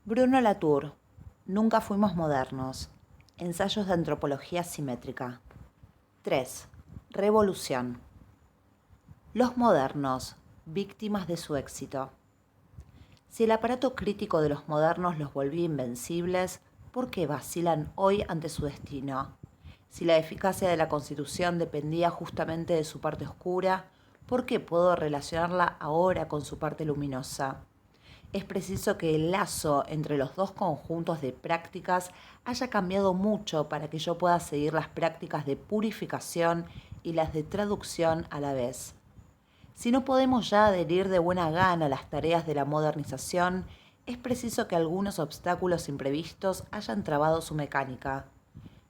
Bruno Latour, Nunca fuimos modernos. Ensayos de antropología simétrica. 3. Revolución. Los modernos, víctimas de su éxito. Si el aparato crítico de los modernos los volvía invencibles, ¿por qué vacilan hoy ante su destino? Si la eficacia de la Constitución dependía justamente de su parte oscura, ¿por qué puedo relacionarla ahora con su parte luminosa? Es preciso que el lazo entre los dos conjuntos de prácticas haya cambiado mucho para que yo pueda seguir las prácticas de purificación y las de traducción a la vez. Si no podemos ya adherir de buena gana a las tareas de la modernización, es preciso que algunos obstáculos imprevistos hayan trabado su mecánica.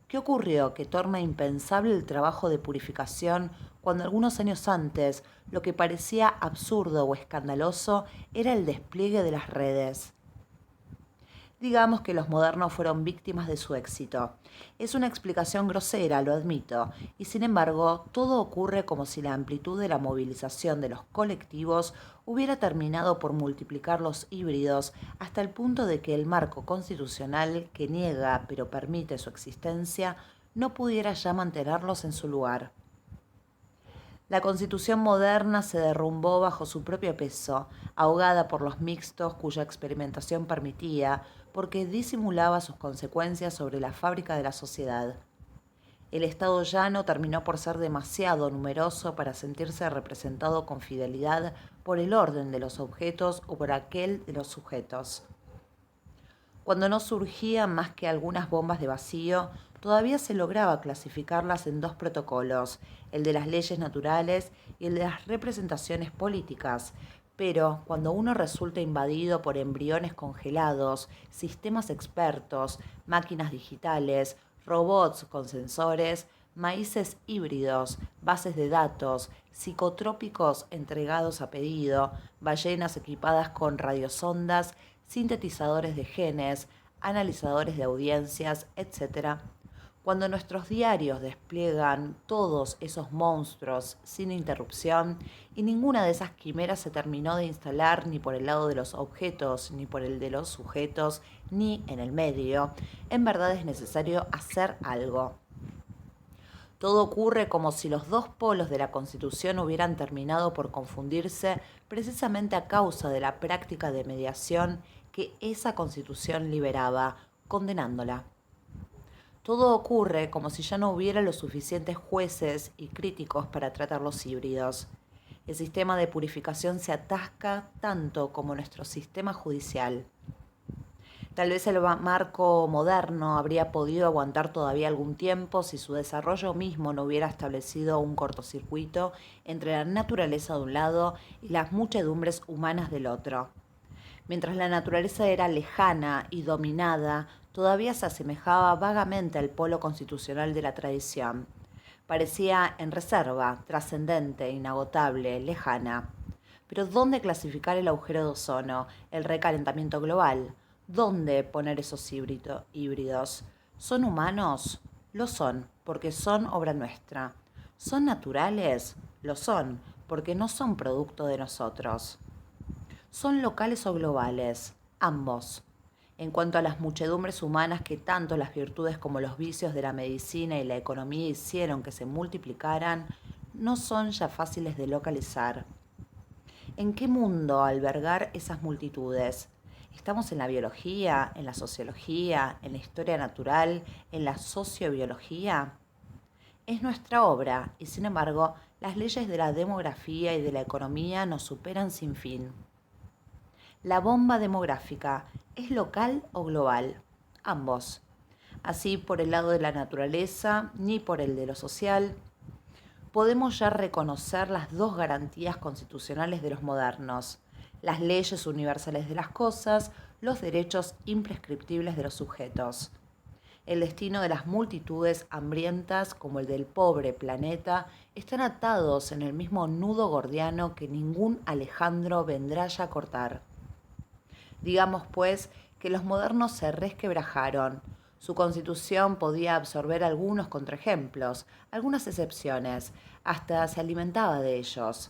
¿Qué ocurrió que torna impensable el trabajo de purificación cuando algunos años antes lo que parecía absurdo o escandaloso era el despliegue de las redes? Digamos que los modernos fueron víctimas de su éxito. Es una explicación grosera, lo admito, y sin embargo, todo ocurre como si la amplitud de la movilización de los colectivos hubiera terminado por multiplicar los híbridos hasta el punto de que el marco constitucional, que niega pero permite su existencia, no pudiera ya mantenerlos en su lugar. La Constitución moderna se derrumbó bajo su propio peso, ahogada por los mixtos cuya experimentación permitía, porque disimulaba sus consecuencias sobre la fábrica de la sociedad. El Estado llano terminó por ser demasiado numeroso para sentirse representado con fidelidad por el orden de los objetos o por aquel de los sujetos. Cuando no surgían más que algunas bombas de vacío, todavía se lograba clasificarlas en dos protocolos, el de las leyes naturales y el de las representaciones políticas. Pero cuando uno resulta invadido por embriones congelados, sistemas expertos, máquinas digitales, robots con sensores, maíces híbridos, bases de datos, psicotrópicos entregados a pedido, ballenas equipadas con radiosondas, sintetizadores de genes, analizadores de audiencias, etc. Cuando nuestros diarios despliegan todos esos monstruos sin interrupción y ninguna de esas quimeras se terminó de instalar ni por el lado de los objetos, ni por el de los sujetos, ni en el medio, en verdad es necesario hacer algo. Todo ocurre como si los dos polos de la Constitución hubieran terminado por confundirse precisamente a causa de la práctica de mediación que esa Constitución liberaba, condenándola. Todo ocurre como si ya no hubiera los suficientes jueces y críticos para tratar los híbridos. El sistema de purificación se atasca tanto como nuestro sistema judicial. Tal vez el marco moderno habría podido aguantar todavía algún tiempo si su desarrollo mismo no hubiera establecido un cortocircuito entre la naturaleza de un lado y las muchedumbres humanas del otro. Mientras la naturaleza era lejana y dominada, todavía se asemejaba vagamente al polo constitucional de la tradición. Parecía en reserva, trascendente, inagotable, lejana. Pero ¿dónde clasificar el agujero de ozono, el recalentamiento global? ¿Dónde poner esos híbridos? ¿Son humanos? Lo son, porque son obra nuestra. ¿Son naturales? Lo son, porque no son producto de nosotros. ¿Son locales o globales? Ambos. En cuanto a las muchedumbres humanas que tanto las virtudes como los vicios de la medicina y la economía hicieron que se multiplicaran, no son ya fáciles de localizar. ¿En qué mundo albergar esas multitudes? ¿Estamos en la biología, en la sociología, en la historia natural, en la sociobiología? Es nuestra obra y, sin embargo, las leyes de la demografía y de la economía nos superan sin fin. La bomba demográfica, ¿es local o global? Ambos. Así por el lado de la naturaleza, ni por el de lo social, podemos ya reconocer las dos garantías constitucionales de los modernos: las leyes universales de las cosas, los derechos imprescriptibles de los sujetos. El destino de las multitudes hambrientas como el del pobre planeta están atados en el mismo nudo gordiano que ningún Alejandro vendrá ya a cortar. Digamos, pues, que los modernos se resquebrajaron. Su constitución podía absorber algunos contraejemplos, algunas excepciones, hasta se alimentaba de ellos.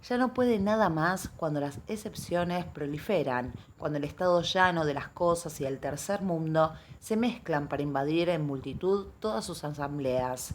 Ya no puede nada más cuando las excepciones proliferan, cuando el estado llano de las cosas y el tercer mundo se mezclan para invadir en multitud todas sus asambleas.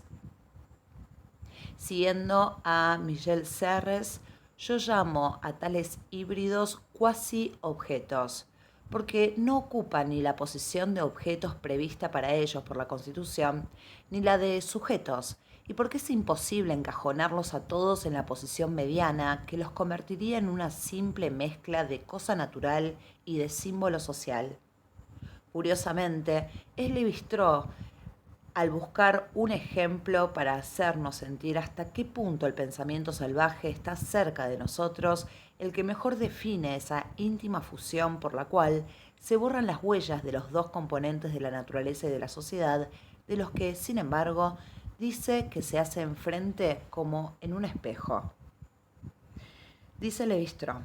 Siguiendo a Michel Serres, yo llamo a tales híbridos cuasi objetos, porque no ocupan ni la posición de objetos prevista para ellos por la Constitución, ni la de sujetos, y porque es imposible encajonarlos a todos en la posición mediana que los convertiría en una simple mezcla de cosa natural y de símbolo social. Curiosamente, es Lévi-Strauss, al buscar un ejemplo para hacernos sentir hasta qué punto el pensamiento salvaje está cerca de nosotros, el que mejor define esa íntima fusión por la cual se borran las huellas de los dos componentes de la naturaleza y de la sociedad, de los que, sin embargo, dice que se hacen frente como en un espejo. Dice Lévi-Strauss: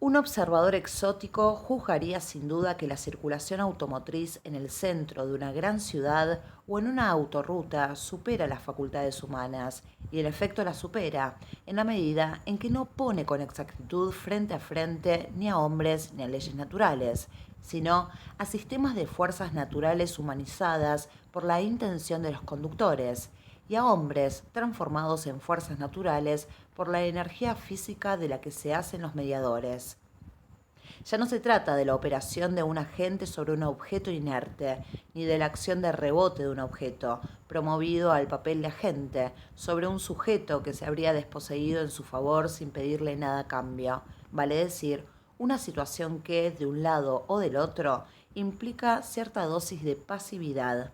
un observador exótico juzgaría sin duda que la circulación automotriz en el centro de una gran ciudad o en una autorruta supera las facultades humanas, y en efecto las supera, en la medida en que no pone con exactitud frente a frente ni a hombres ni a leyes naturales, sino a sistemas de fuerzas naturales humanizadas por la intención de los conductores, y a hombres transformados en fuerzas naturales por la energía física de la que se hacen los mediadores. Ya no se trata de la operación de un agente sobre un objeto inerte, ni de la acción de rebote de un objeto, promovido al papel de agente, sobre un sujeto que se habría desposeído en su favor sin pedirle nada a cambio, vale decir, una situación que, de un lado o del otro, implica cierta dosis de pasividad.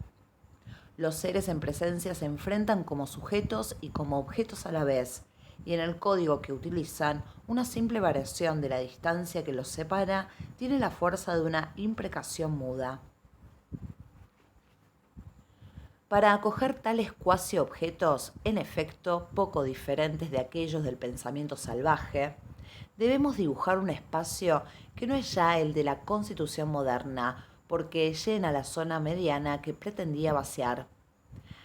Los seres en presencia se enfrentan como sujetos y como objetos a la vez, y en el código que utilizan, una simple variación de la distancia que los separa tiene la fuerza de una imprecación muda. Para acoger tales cuasi objetos, en efecto poco diferentes de aquellos del pensamiento salvaje, debemos dibujar un espacio que no es ya el de la Constitución moderna, porque llena la zona mediana que pretendía vaciar.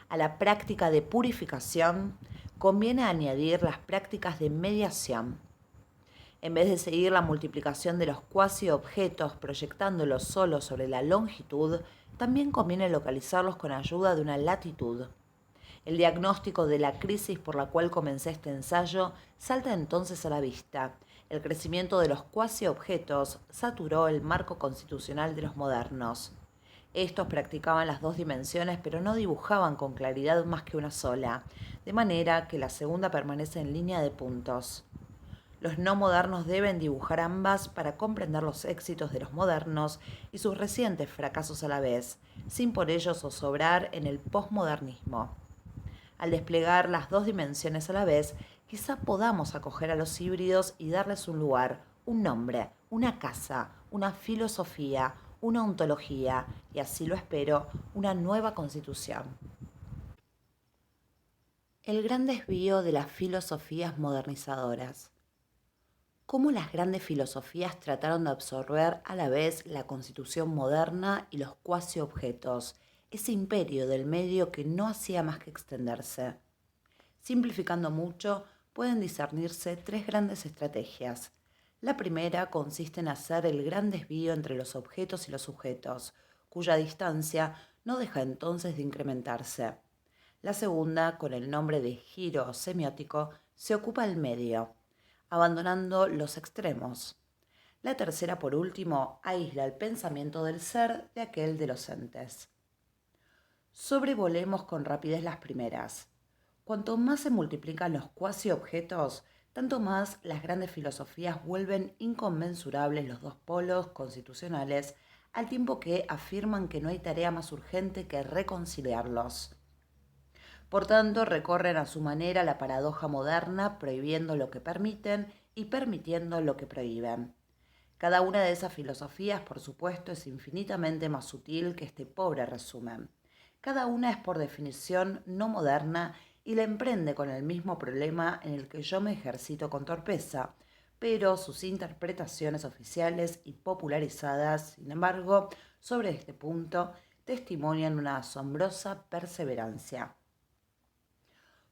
A la práctica de purificación conviene añadir las prácticas de mediación. En vez de seguir la multiplicación de los cuasi objetos proyectándolos solo sobre la longitud, también conviene localizarlos con ayuda de una latitud. El diagnóstico de la crisis por la cual comencé este ensayo salta entonces a la vista. El crecimiento de los cuasi objetos saturó el marco constitucional de los modernos. Estos practicaban las dos dimensiones, pero no dibujaban con claridad más que una sola, de manera que la segunda permanece en línea de puntos. Los no modernos deben dibujar ambas para comprender los éxitos de los modernos y sus recientes fracasos a la vez, sin por ello zozobrar en el posmodernismo. Al desplegar las dos dimensiones a la vez, quizá podamos acoger a los híbridos y darles un lugar, un nombre, una casa, una filosofía, una ontología y, así lo espero, una nueva constitución. El gran desvío de las filosofías modernizadoras. Cómo las grandes filosofías trataron de absorber a la vez la constitución moderna y los cuasi objetos, ese imperio del medio que no hacía más que extenderse. Simplificando mucho, pueden discernirse tres grandes estrategias. La primera consiste en hacer el gran desvío entre los objetos y los sujetos, cuya distancia no deja entonces de incrementarse. La segunda, con el nombre de giro semiótico, se ocupa del medio, abandonando los extremos. La tercera, por último, aísla el pensamiento del ser de aquel de los entes. Sobrevolemos con rapidez las primeras. Cuanto más se multiplican los cuasi objetos, tanto más las grandes filosofías vuelven inconmensurables los dos polos constitucionales, al tiempo que afirman que no hay tarea más urgente que reconciliarlos. Por tanto, recorren a su manera la paradoja moderna, prohibiendo lo que permiten y permitiendo lo que prohíben. Cada una de esas filosofías, por supuesto, es infinitamente más sutil que este pobre resumen. Cada una es por definición no moderna y la emprende con el mismo problema en el que yo me ejercito con torpeza, pero sus interpretaciones oficiales y popularizadas, sin embargo, sobre este punto, testimonian una asombrosa perseverancia.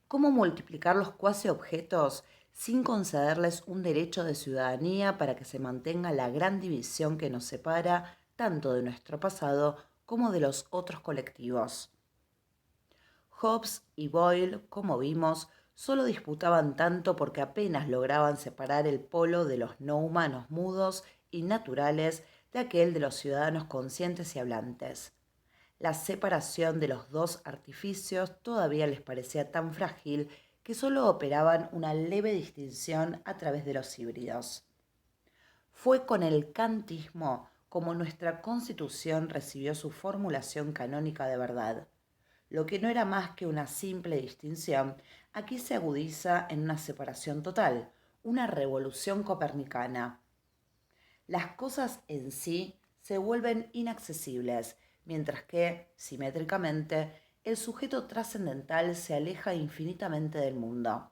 ¿Cómo multiplicar los cuasi objetos sin concederles un derecho de ciudadanía para que se mantenga la gran división que nos separa tanto de nuestro pasado como de los otros colectivos. Hobbes y Boyle, como vimos, solo disputaban tanto porque apenas lograban separar el polo de los no humanos mudos y naturales de aquel de los ciudadanos conscientes y hablantes. La separación de los dos artificios todavía les parecía tan frágil que solo operaban una leve distinción a través de los híbridos. Fue con el kantismo como nuestra Constitución recibió su formulación canónica de verdad. Lo que no era más que una simple distinción, aquí se agudiza en una separación total, una revolución copernicana. Las cosas en sí se vuelven inaccesibles, mientras que, simétricamente, el sujeto trascendental se aleja infinitamente del mundo.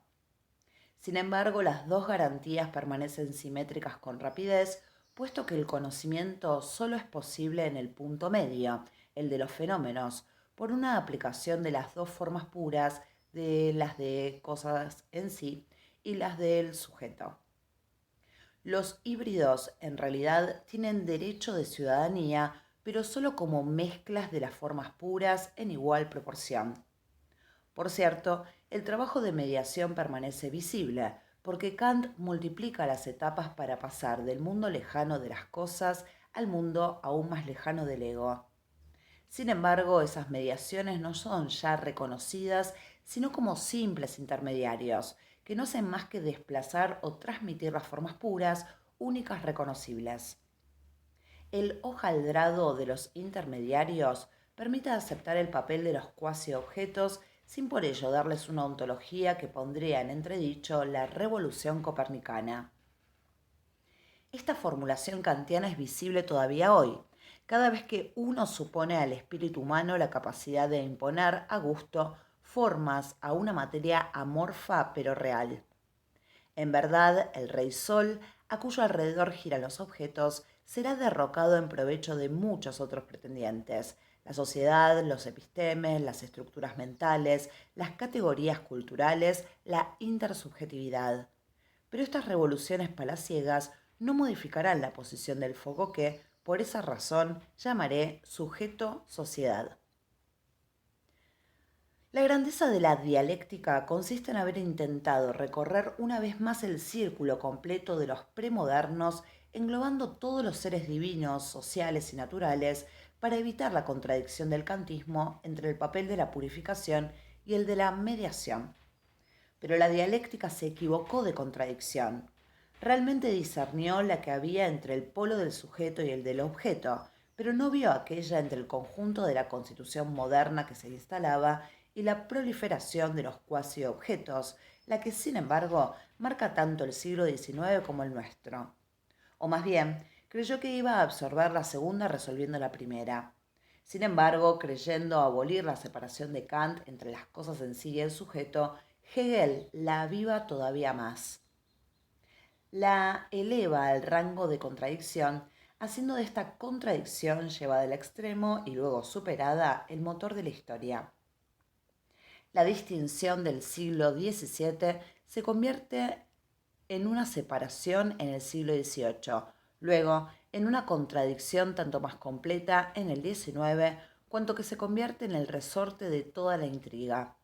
Sin embargo, las dos garantías permanecen simétricas con rapidez, puesto que el conocimiento solo es posible en el punto medio, el de los fenómenos, por una aplicación de las dos formas puras de las de cosas en sí y las del sujeto. Los híbridos en realidad tienen derecho de ciudadanía, pero solo como mezclas de las formas puras en igual proporción. Por cierto, el trabajo de mediación permanece visible, porque Kant multiplica las etapas para pasar del mundo lejano de las cosas al mundo aún más lejano del ego. Sin embargo, esas mediaciones no son ya reconocidas, sino como simples intermediarios, que no hacen más que desplazar o transmitir las formas puras, únicas reconocibles. El hojaldrado de los intermediarios permite aceptar el papel de los cuasi-objetos sin por ello darles una ontología que pondría en entredicho la revolución copernicana. Esta formulación kantiana es visible todavía hoy, cada vez que uno supone al espíritu humano la capacidad de imponer a gusto formas a una materia amorfa pero real. En verdad, el rey Sol, a cuyo alrededor giran los objetos, será derrocado en provecho de muchos otros pretendientes: la sociedad, los epistemes, las estructuras mentales, las categorías culturales, la intersubjetividad. Pero estas revoluciones palaciegas no modificarán la posición del foco que, por esa razón, llamaré sujeto-sociedad. La grandeza de la dialéctica consiste en haber intentado recorrer una vez más el círculo completo de los premodernos, englobando todos los seres divinos, sociales y naturales, para evitar la contradicción del kantismo entre el papel de la purificación y el de la mediación. Pero la dialéctica se equivocó de contradicción. Realmente discernió la que había entre el polo del sujeto y el del objeto, pero no vio aquella entre el conjunto de la constitución moderna que se instalaba y la proliferación de los cuasi-objetos, la que, sin embargo, marca tanto el siglo XIX como el nuestro. O más bien, creyó que iba a absorber la segunda resolviendo la primera. Sin embargo, creyendo abolir la separación de Kant entre las cosas en sí y el sujeto, Hegel la aviva todavía más. La eleva al rango de contradicción, haciendo de esta contradicción llevada al extremo y luego superada el motor de la historia. La distinción del siglo XVII se convierte en una separación en el siglo XVIII, luego en una contradicción tanto más completa en el XIX, cuanto que se convierte en el resorte de toda la intriga.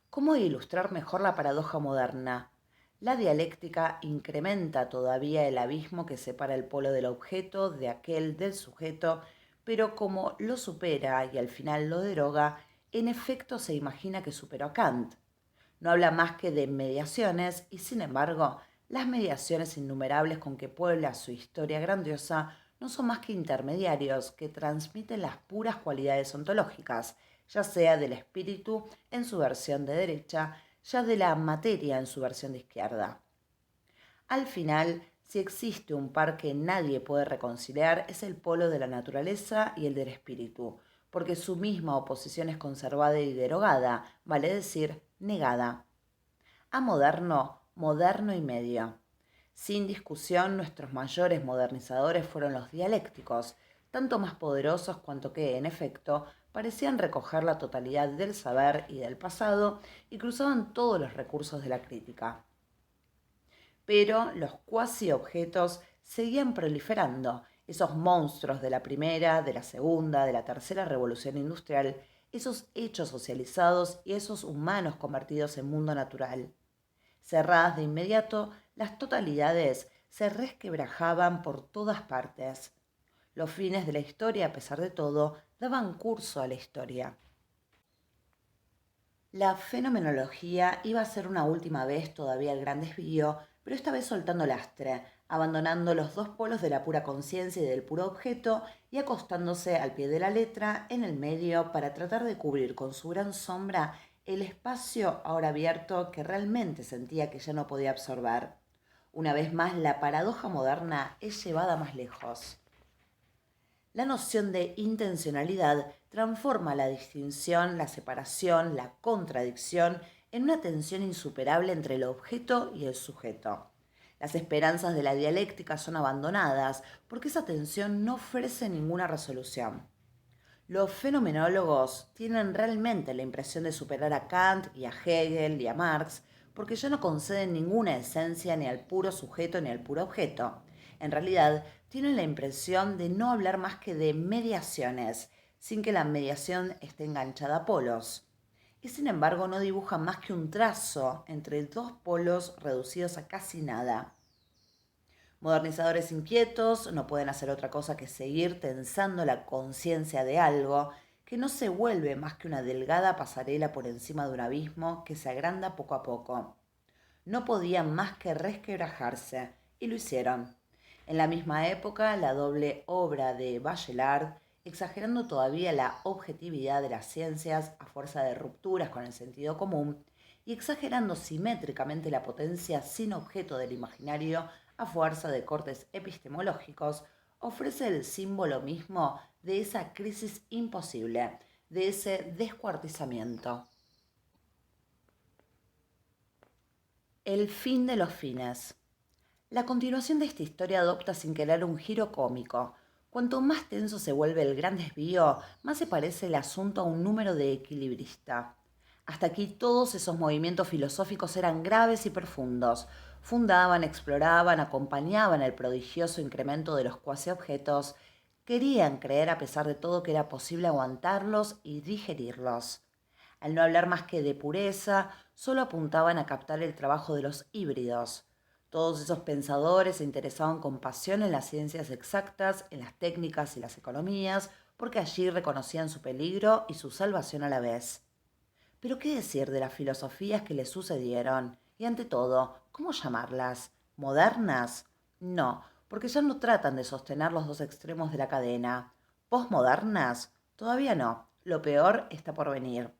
¿Cómo ilustrar mejor la paradoja moderna? La dialéctica incrementa todavía el abismo que separa el polo del objeto de aquel del sujeto, pero como lo supera y al final lo deroga, en efecto se imagina que superó a Kant. No habla más que de mediaciones y, sin embargo, las mediaciones innumerables con que puebla su historia grandiosa no son más que intermediarios que transmiten las puras cualidades ontológicas, ya sea del espíritu en su versión de derecha, ya de la materia en su versión de izquierda. Al final, si existe un par que nadie puede reconciliar, es el polo de la naturaleza y el del espíritu, porque su misma oposición es conservada y derogada, vale decir, negada. A moderno, moderno y medio. Sin discusión, nuestros mayores modernizadores fueron los dialécticos, tanto más poderosos cuanto que, en efecto, parecían recoger la totalidad del saber y del pasado y cruzaban todos los recursos de la crítica. pero los cuasi-objetos seguían proliferando, esos monstruos de la primera, de la segunda, de la tercera revolución industrial, esos hechos socializados y esos humanos convertidos en mundo natural. Cerradas de inmediato, las totalidades se resquebrajaban por todas partes. Los fines de la historia, a pesar de todo, daban curso a la historia. La fenomenología iba a ser una última vez todavía el gran desvío, pero esta vez soltando lastre, abandonando los dos polos de la pura conciencia y del puro objeto y acostándose al pie de la letra en el medio para tratar de cubrir con su gran sombra el espacio ahora abierto que realmente sentía que ya no podía absorber. Una vez más, la paradoja moderna es llevada más lejos. La noción de intencionalidad transforma la distinción, la separación, la contradicción en una tensión insuperable entre el objeto y el sujeto. Las esperanzas de la dialéctica son abandonadas porque esa tensión no ofrece ninguna resolución. Los fenomenólogos tienen realmente la impresión de superar a Kant y a Hegel y a Marx porque ya no conceden ninguna esencia ni al puro sujeto ni al puro objeto. En realidad, tienen la impresión de no hablar más que de mediaciones, sin que la mediación esté enganchada a polos. Y sin embargo no dibujan más que un trazo entre dos polos reducidos a casi nada. Modernizadores inquietos no pueden hacer otra cosa que seguir tensando la conciencia de algo que no se vuelve más que una delgada pasarela por encima de un abismo que se agranda poco a poco. No podían más que resquebrajarse, y lo hicieron. En la misma época, la doble obra de Bachelard, exagerando todavía la objetividad de las ciencias a fuerza de rupturas con el sentido común, y exagerando simétricamente la potencia sin objeto del imaginario a fuerza de cortes epistemológicos, ofrece el símbolo mismo de esa crisis imposible, de ese descuartizamiento. El fin de los fines. La continuación de esta historia adopta sin querer un giro cómico. Cuanto más tenso se vuelve el gran desvío, más se parece el asunto a un número de equilibrista. Hasta aquí todos esos movimientos filosóficos eran graves y profundos. Fundaban, exploraban, acompañaban el prodigioso incremento de los cuasi-objetos. Querían creer a pesar de todo que era posible aguantarlos y digerirlos. Al no hablar más que de pureza, solo apuntaban a captar el trabajo de los híbridos. Todos esos pensadores se interesaban con pasión en las ciencias exactas, en las técnicas y las economías, porque allí reconocían su peligro y su salvación a la vez. Pero ¿qué decir de las filosofías que les sucedieron? Y ante todo, ¿cómo llamarlas? ¿Modernas? No, porque ya no tratan de sostener los dos extremos de la cadena. ¿Postmodernas? Todavía no. Lo peor está por venir.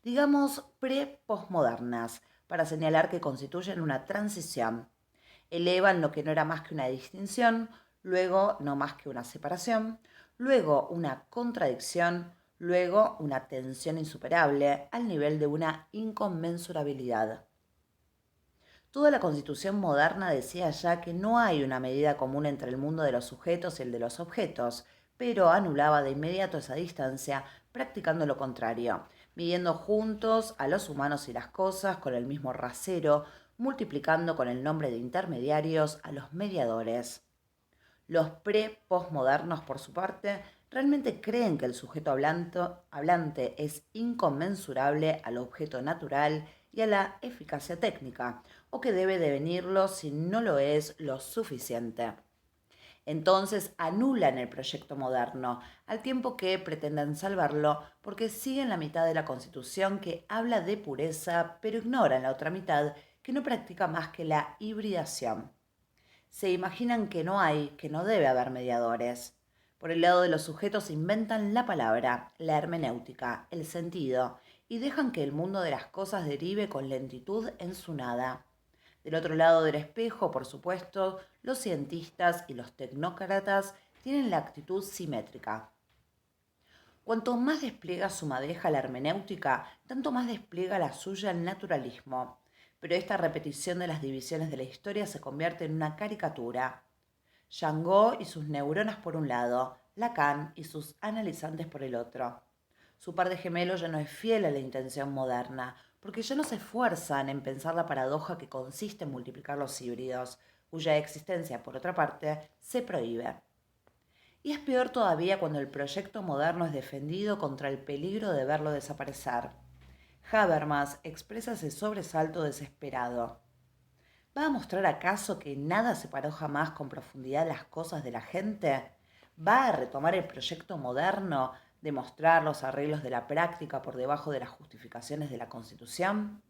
Digamos pre-postmodernas, para señalar que constituyen una transición. Elevan lo que no era más que una distinción, luego no más que una separación, luego una contradicción, luego una tensión insuperable al nivel de una inconmensurabilidad. Toda la Constitución moderna decía ya que no hay una medida común entre el mundo de los sujetos y el de los objetos, pero anulaba de inmediato esa distancia, practicando lo contrario, midiendo juntos a los humanos y las cosas con el mismo rasero, multiplicando con el nombre de intermediarios a los mediadores. Los pre-postmodernos, por su parte, realmente creen que el sujeto hablante es inconmensurable al objeto natural y a la eficacia técnica, o que debe devenirlo si no lo es lo suficiente. Entonces anulan el proyecto moderno, al tiempo que pretenden salvarlo porque siguen la mitad de la Constitución que habla de pureza, pero ignoran la otra mitad que no practica más que la hibridación. Se imaginan que no hay, que no debe haber mediadores. Por el lado de los sujetos inventan la palabra, la hermenéutica, el sentido, y dejan que el mundo de las cosas derive con lentitud en su nada. Del otro lado del espejo, por supuesto, los cientistas y los tecnócratas tienen la actitud simétrica. Cuanto más despliega su madeja la hermenéutica, tanto más despliega la suya el naturalismo. Pero esta repetición de las divisiones de la historia se convierte en una caricatura. Shango y sus neuronas por un lado, Lacan y sus analizantes por el otro. Su par de gemelos ya no es fiel a la intención moderna, porque ya no se esfuerzan en pensar la paradoja que consiste en multiplicar los híbridos, cuya existencia, por otra parte, se prohíbe. Y es peor todavía cuando el proyecto moderno es defendido contra el peligro de verlo desaparecer. Habermas expresa ese sobresalto desesperado. ¿Va a mostrar acaso que nada separó jamás con profundidad las cosas de la gente? ¿Va a retomar el proyecto moderno de mostrar los arreglos de la práctica por debajo de las justificaciones de la Constitución?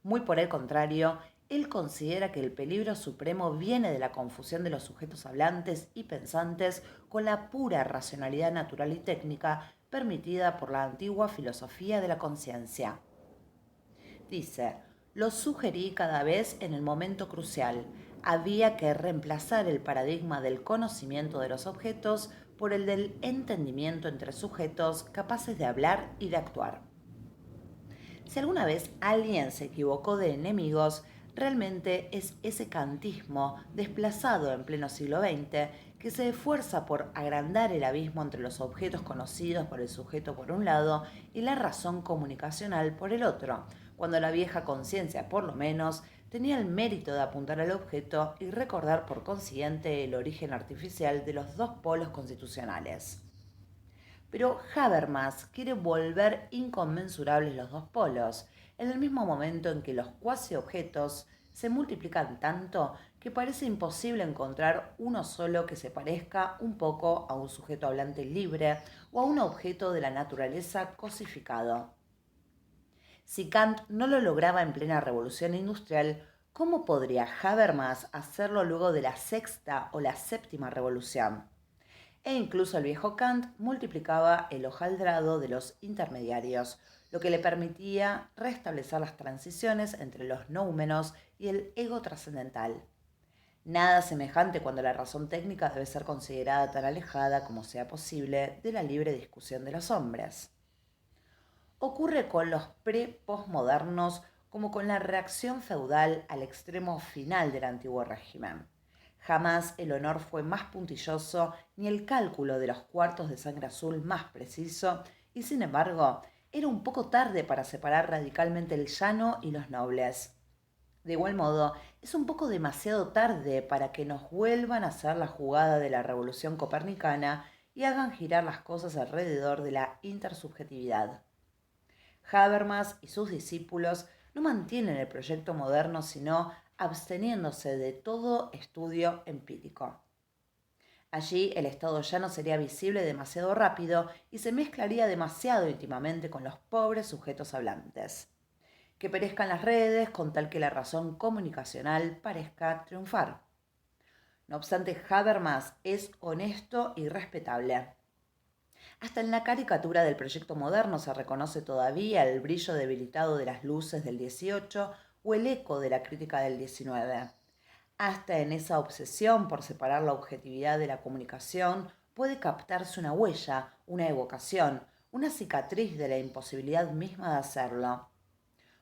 Muy por el contrario, él considera que el peligro supremo viene de la confusión de los sujetos hablantes y pensantes con la pura racionalidad natural y técnica permitida por la antigua filosofía de la conciencia. Dice, lo sugerí cada vez en el momento crucial. Había que reemplazar el paradigma del conocimiento de los objetos por el del entendimiento entre sujetos capaces de hablar y de actuar. Si alguna vez alguien se equivocó de enemigos, realmente es ese kantismo desplazado en pleno siglo XX que se esfuerza por agrandar el abismo entre los objetos conocidos por el sujeto por un lado y la razón comunicacional por el otro, cuando la vieja conciencia, por lo menos, tenía el mérito de apuntar al objeto y recordar por consiguiente el origen artificial de los dos polos constitucionales. Pero Habermas quiere volver inconmensurables los dos polos, en el mismo momento en que los cuasi-objetos se multiplican tanto que parece imposible encontrar uno solo que se parezca un poco a un sujeto hablante libre o a un objeto de la naturaleza cosificado. Si Kant no lo lograba en plena revolución industrial, ¿cómo podría Habermas hacerlo luego de la sexta o la séptima revolución? E incluso el viejo Kant multiplicaba el hojaldrado de los intermediarios, lo que le permitía restablecer las transiciones entre los noúmenos y el ego trascendental. Nada semejante cuando la razón técnica debe ser considerada tan alejada como sea posible de la libre discusión de los hombres. Ocurre con los pre-postmodernos como con la reacción feudal al extremo final del antiguo régimen. Jamás el honor fue más puntilloso ni el cálculo de los cuartos de sangre azul más preciso, y sin embargo, era un poco tarde para separar radicalmente el llano y los nobles. De igual modo, es un poco demasiado tarde para que nos vuelvan a hacer la jugada de la revolución copernicana y hagan girar las cosas alrededor de la intersubjetividad. Habermas y sus discípulos no mantienen el proyecto moderno sino absteniéndose de todo estudio empírico. Allí el Estado ya no sería visible demasiado rápido y se mezclaría demasiado íntimamente con los pobres sujetos hablantes. Que perezcan las redes con tal que la razón comunicacional parezca triunfar. No obstante, Habermas es honesto y respetable. Hasta en la caricatura del proyecto moderno se reconoce todavía el brillo debilitado de las luces del 18 o el eco de la crítica del 19. Hasta en esa obsesión por separar la objetividad de la comunicación puede captarse una huella, una evocación, una cicatriz de la imposibilidad misma de hacerlo.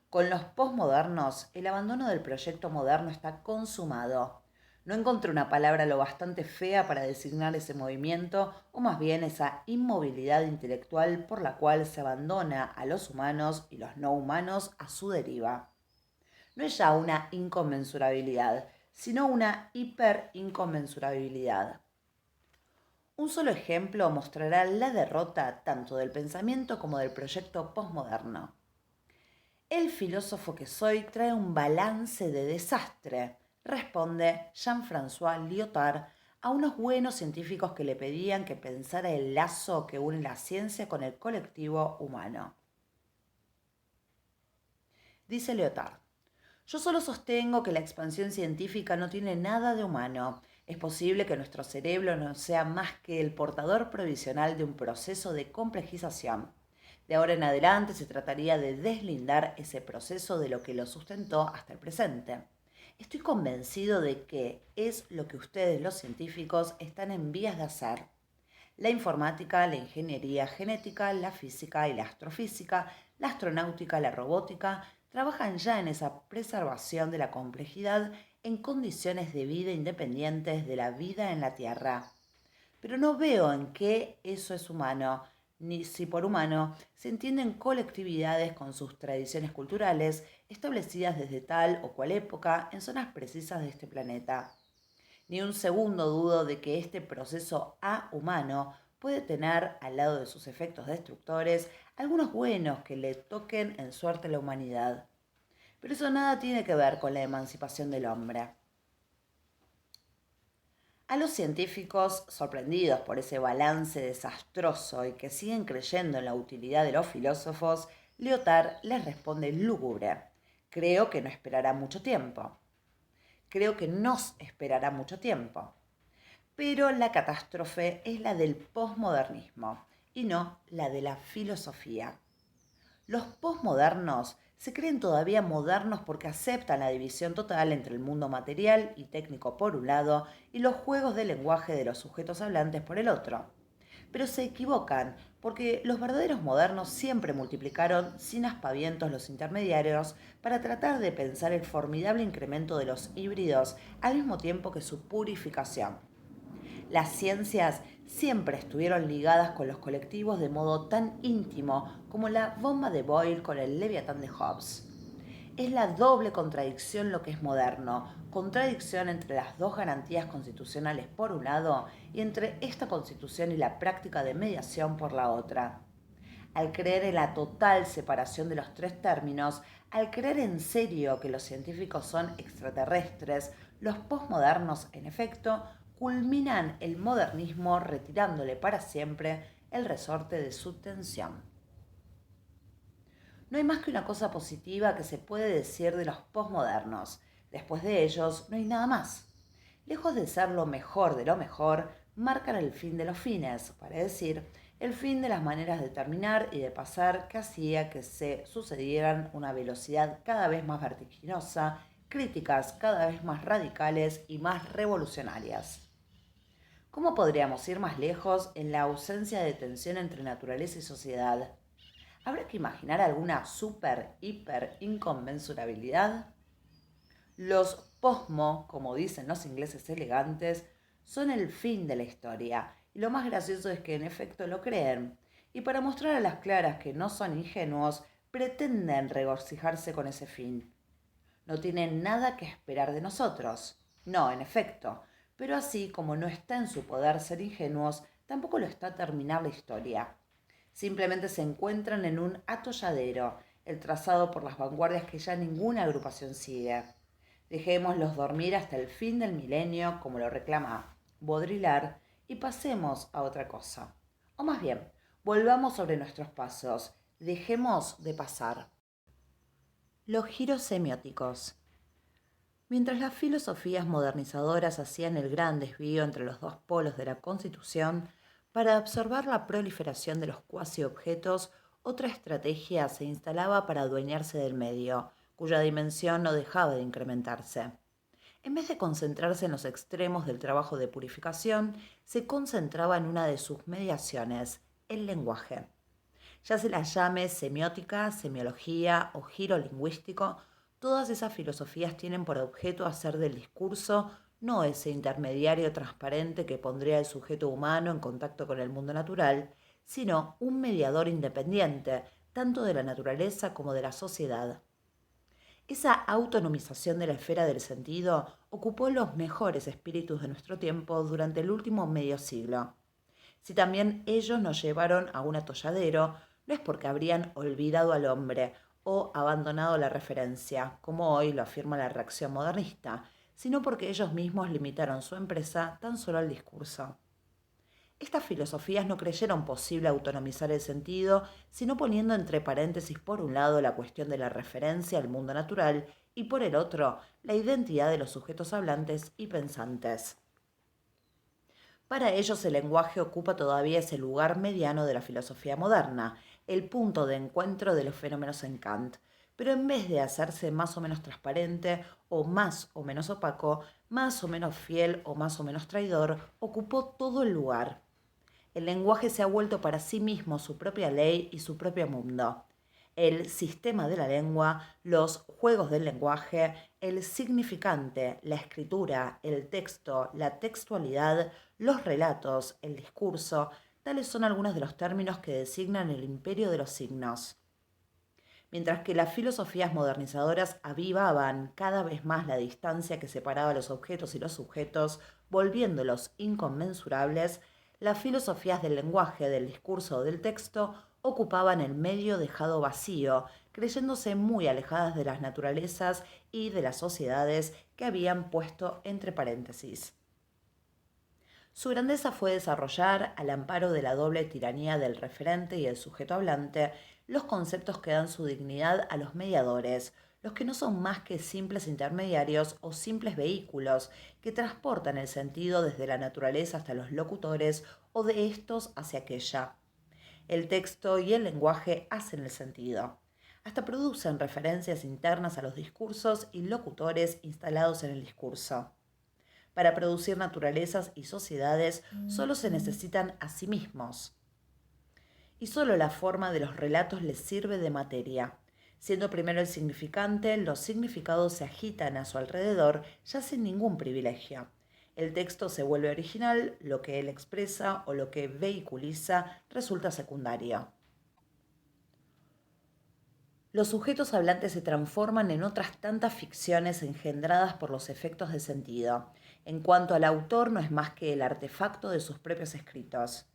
Con los posmodernos, el abandono del proyecto moderno está consumado. No encontré una palabra lo bastante fea para designar ese movimiento, o más bien esa inmovilidad intelectual por la cual se abandona a los humanos y los no humanos a su deriva. No es ya una inconmensurabilidad, sino una hiperinconmensurabilidad. Un solo ejemplo mostrará la derrota tanto del pensamiento como del proyecto posmoderno. El filósofo que soy trae un balance de desastre, responde Jean-François Lyotard a unos buenos científicos que le pedían que pensara el lazo que une la ciencia con el colectivo humano. Dice Lyotard, yo solo sostengo que la expansión científica no tiene nada de humano. Es posible que nuestro cerebro no sea más que el portador provisional de un proceso de complejización. De ahora en adelante se trataría de deslindar ese proceso de lo que lo sustentó hasta el presente. Estoy convencido de que es lo que ustedes los científicos están en vías de hacer. La informática, la ingeniería genética, la física y la astrofísica, la astronáutica, la robótica, trabajan ya en esa preservación de la complejidad en condiciones de vida independientes de la vida en la Tierra. Pero no veo en qué eso es humano, ni si por humano se entienden colectividades con sus tradiciones culturales establecidas desde tal o cual época en zonas precisas de este planeta. Ni un segundo dudo de que este proceso ahumano puede tener, al lado de sus efectos destructores, algunos buenos que le toquen en suerte a la humanidad. Pero eso nada tiene que ver con la emancipación del hombre. A los científicos, sorprendidos por ese balance desastroso y que siguen creyendo en la utilidad de los filósofos, Lyotard les responde lúgubre: creo que no esperará mucho tiempo. Creo que nos esperará mucho tiempo. Pero la catástrofe es la del posmodernismo y no la de la filosofía. Los posmodernos se creen todavía modernos porque aceptan la división total entre el mundo material y técnico por un lado y los juegos de lenguaje de los sujetos hablantes por el otro. Pero se equivocan porque los verdaderos modernos siempre multiplicaron sin aspavientos los intermediarios para tratar de pensar el formidable incremento de los híbridos al mismo tiempo que su purificación. Las ciencias siempre estuvieron ligadas con los colectivos de modo tan íntimo como la bomba de Boyle con el Leviatán de Hobbes. Es la doble contradicción lo que es moderno, contradicción entre las dos garantías constitucionales por un lado y entre esta constitución y la práctica de mediación por la otra. Al creer en la total separación de los tres términos, al creer en serio que los científicos son extraterrestres, los posmodernos, en efecto, culminan el modernismo retirándole para siempre el resorte de su tensión. No hay más que una cosa positiva que se puede decir de los posmodernos. Después de ellos, no hay nada más. Lejos de ser lo mejor de lo mejor, marcan el fin de los fines, para decir, el fin de las maneras de terminar y de pasar que hacía que se sucedieran una velocidad cada vez más vertiginosa, críticas cada vez más radicales y más revolucionarias. ¿Cómo podríamos ir más lejos en la ausencia de tensión entre naturaleza y sociedad? ¿Habrá que imaginar alguna super, hiper inconmensurabilidad? Los posmo, como dicen los ingleses elegantes, son el fin de la historia. Y lo más gracioso es que en efecto lo creen. Y para mostrar a las claras que no son ingenuos, pretenden regocijarse con ese fin. No tienen nada que esperar de nosotros. No, en efecto. Pero así como no está en su poder ser ingenuos, tampoco lo está terminar la historia. Simplemente se encuentran en un atolladero, el trazado por las vanguardias que ya ninguna agrupación sigue. Dejémoslos dormir hasta el fin del milenio, como lo reclama Baudrillard, y pasemos a otra cosa. O más bien, volvamos sobre nuestros pasos, dejemos de pasar. Los giros semióticos. Mientras las filosofías modernizadoras hacían el gran desvío entre los dos polos de la Constitución, para observar la proliferación de los cuasi-objetos, otra estrategia se instalaba para adueñarse del medio, cuya dimensión no dejaba de incrementarse. En vez de concentrarse en los extremos del trabajo de purificación, se concentraba en una de sus mediaciones, el lenguaje. Ya se la llame semiótica, semiología o giro lingüístico, todas esas filosofías tienen por objeto hacer del discurso no ese intermediario transparente que pondría al sujeto humano en contacto con el mundo natural, sino un mediador independiente, tanto de la naturaleza como de la sociedad. Esa autonomización de la esfera del sentido ocupó los mejores espíritus de nuestro tiempo durante el último medio siglo. Si también ellos nos llevaron a un atolladero, no es porque habrían olvidado al hombre o abandonado la referencia, como hoy lo afirma la reacción modernista, sino porque ellos mismos limitaron su empresa tan solo al discurso. Estas filosofías no creyeron posible autonomizar el sentido, sino poniendo entre paréntesis por un lado la cuestión de la referencia al mundo natural y por el otro la identidad de los sujetos hablantes y pensantes. Para ellos el lenguaje ocupa todavía ese lugar mediano de la filosofía moderna, el punto de encuentro de los fenómenos en Kant, pero en vez de hacerse más o menos transparente o más o menos opaco, más o menos fiel o más o menos traidor, ocupó todo el lugar. El lenguaje se ha vuelto para sí mismo su propia ley y su propio mundo. El sistema de la lengua, los juegos del lenguaje, el significante, la escritura, el texto, la textualidad, los relatos, el discurso, Tales son algunos de los términos que designan el imperio de los signos. Mientras que las filosofías modernizadoras avivaban cada vez más la distancia que separaba a los objetos y los sujetos, volviéndolos inconmensurables, las filosofías del lenguaje, del discurso o del texto ocupaban el medio dejado vacío, creyéndose muy alejadas de las naturalezas y de las sociedades que habían puesto entre paréntesis. Su grandeza fue desarrollar, al amparo de la doble tiranía del referente y el sujeto hablante, los conceptos que dan su dignidad a los mediadores, los que no son más que simples intermediarios o simples vehículos que transportan el sentido desde la naturaleza hasta los locutores o de estos hacia aquella. El texto y el lenguaje hacen el sentido. Hasta producen referencias internas a los discursos y locutores instalados en el discurso. Para producir naturalezas y sociedades solo se necesitan a sí mismos. Y solo la forma de los relatos les sirve de materia. Siendo primero el significante, los significados se agitan a su alrededor, ya sin ningún privilegio. El texto se vuelve original, lo que él expresa o lo que vehiculiza resulta secundario. Los sujetos hablantes se transforman en otras tantas ficciones engendradas por los efectos de sentido. En cuanto al autor, no es más que el artefacto de sus propios escritos.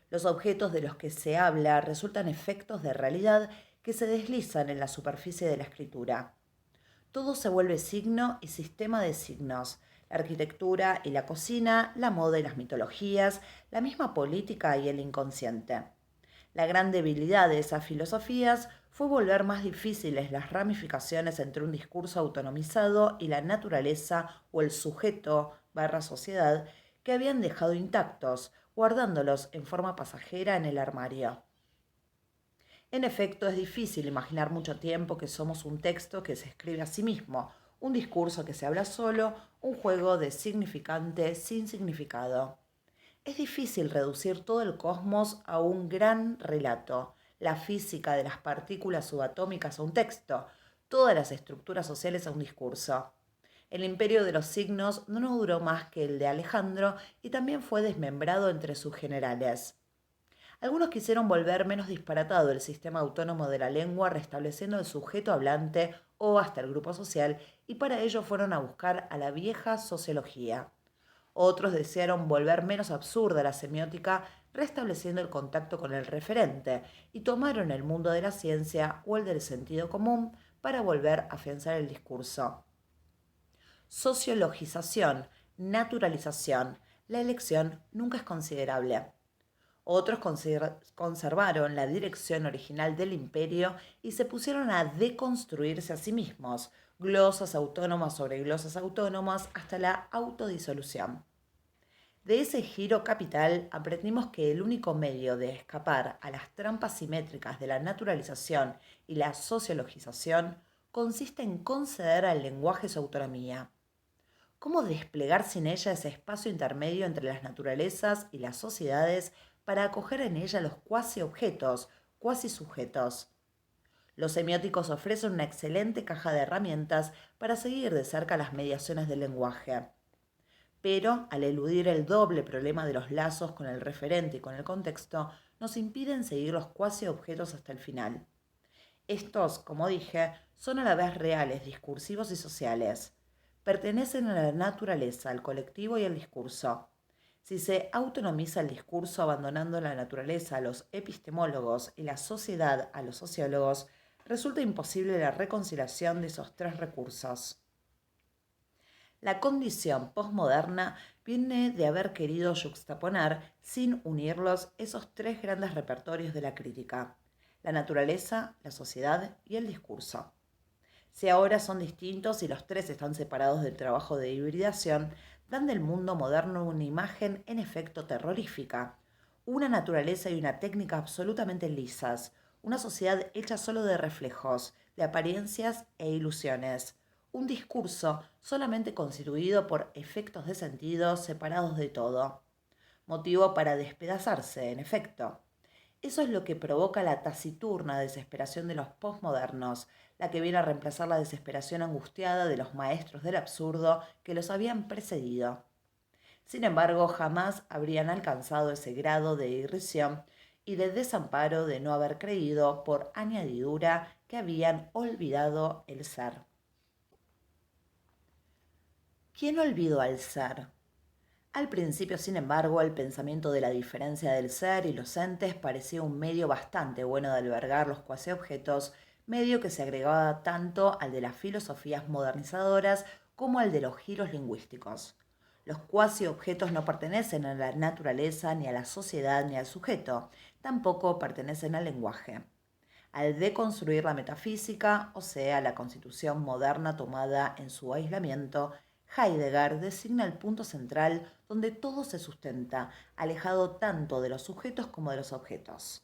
Los objetos de los que se habla resultan efectos de realidad que se deslizan en la superficie de la escritura. Todo se vuelve signo y sistema de signos. La arquitectura y la cocina, la moda y las mitologías, la misma política y el inconsciente. La gran debilidad de esas filosofías fue volver más difíciles las ramificaciones entre un discurso autonomizado y la naturaleza o el sujeto barra sociedad que habían dejado intactos, guardándolos en forma pasajera en el armario. En efecto, es difícil imaginar mucho tiempo que somos un texto que se escribe a sí mismo, un discurso que se habla solo, un juego de significante sin significado. Es difícil reducir todo el cosmos a un gran relato, la física de las partículas subatómicas a un texto, todas las estructuras sociales a un discurso. El imperio de los signos no duró más que el de Alejandro y también fue desmembrado entre sus generales. Algunos quisieron volver menos disparatado el sistema autónomo de la lengua, restableciendo el sujeto hablante o hasta el grupo social, y para ello fueron a buscar a la vieja sociología. Otros desearon volver menos absurda la semiótica, restableciendo el contacto con el referente, y tomaron el mundo de la ciencia o el del sentido común para volver a afianzar el discurso. Sociologización, naturalización. La elección nunca es considerable. Otros conservaron la dirección original del imperio y se pusieron a deconstruirse a sí mismos, glosas autónomas sobre glosas autónomas hasta la autodisolución. De ese giro capital aprendimos que el único medio de escapar a las trampas simétricas de la naturalización y la sociologización consiste en conceder al lenguaje su autonomía. ¿Cómo desplegar sin ella ese espacio intermedio entre las naturalezas y las sociedades para acoger en ella los cuasi objetos, cuasi sujetos? Los semióticos ofrecen una excelente caja de herramientas para seguir de cerca las mediaciones del lenguaje. Pero, al eludir el doble problema de los lazos con el referente y con el contexto, nos impiden seguir los cuasi objetos hasta el final. Estos, como dije, son a la vez reales, discursivos y sociales. Pertenecen a la naturaleza, al colectivo y al discurso. Si se autonomiza el discurso abandonando la naturaleza a los epistemólogos y la sociedad a los sociólogos, resulta imposible la reconciliación de esos tres recursos. La condición posmoderna viene de haber querido yuxtaponer, sin unirlos, esos tres grandes repertorios de la crítica: la naturaleza, la sociedad y el discurso. Si ahora son distintos y los tres están separados del trabajo de hibridación, dan del mundo moderno una imagen en efecto terrorífica. Una naturaleza y una técnica absolutamente lisas, una sociedad hecha solo de reflejos, de apariencias e ilusiones. Un discurso solamente constituido por efectos de sentido separados de todo. Motivo para despedazarse, en efecto. Eso es lo que provoca la taciturna desesperación de los posmodernos, la que viene a reemplazar la desesperación angustiada de los maestros del absurdo que los habían precedido. Sin embargo, jamás habrían alcanzado ese grado de irrisión y de desamparo de no haber creído por añadidura que habían olvidado el ser. ¿Quién olvidó al ser? Al principio, sin embargo, el pensamiento de la diferencia del ser y los entes parecía un medio bastante bueno de albergar los cuasi objetos, medio que se agregaba tanto al de las filosofías modernizadoras como al de los giros lingüísticos. Los cuasi objetos no pertenecen a la naturaleza, ni a la sociedad, ni al sujeto, tampoco pertenecen al lenguaje. Al deconstruir la metafísica, o sea, la constitución moderna tomada en su aislamiento, Heidegger designa el punto central donde todo se sustenta, alejado tanto de los sujetos como de los objetos.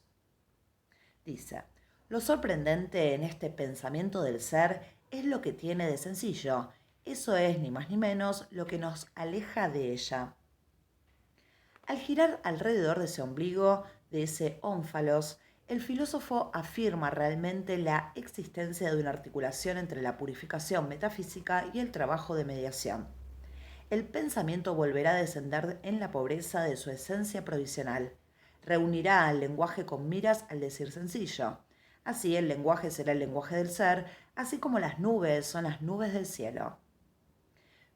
Dice, lo sorprendente en este pensamiento del ser es lo que tiene de sencillo. Eso es, ni más ni menos, lo que nos aleja de ella. Al girar alrededor de ese ombligo, de ese ónfalos, el filósofo afirma realmente la existencia de una articulación entre la purificación metafísica y el trabajo de mediación. El pensamiento volverá a descender en la pobreza de su esencia provisional. Reunirá al lenguaje con miras al decir sencillo. Así el lenguaje será el lenguaje del ser, así como las nubes son las nubes del cielo.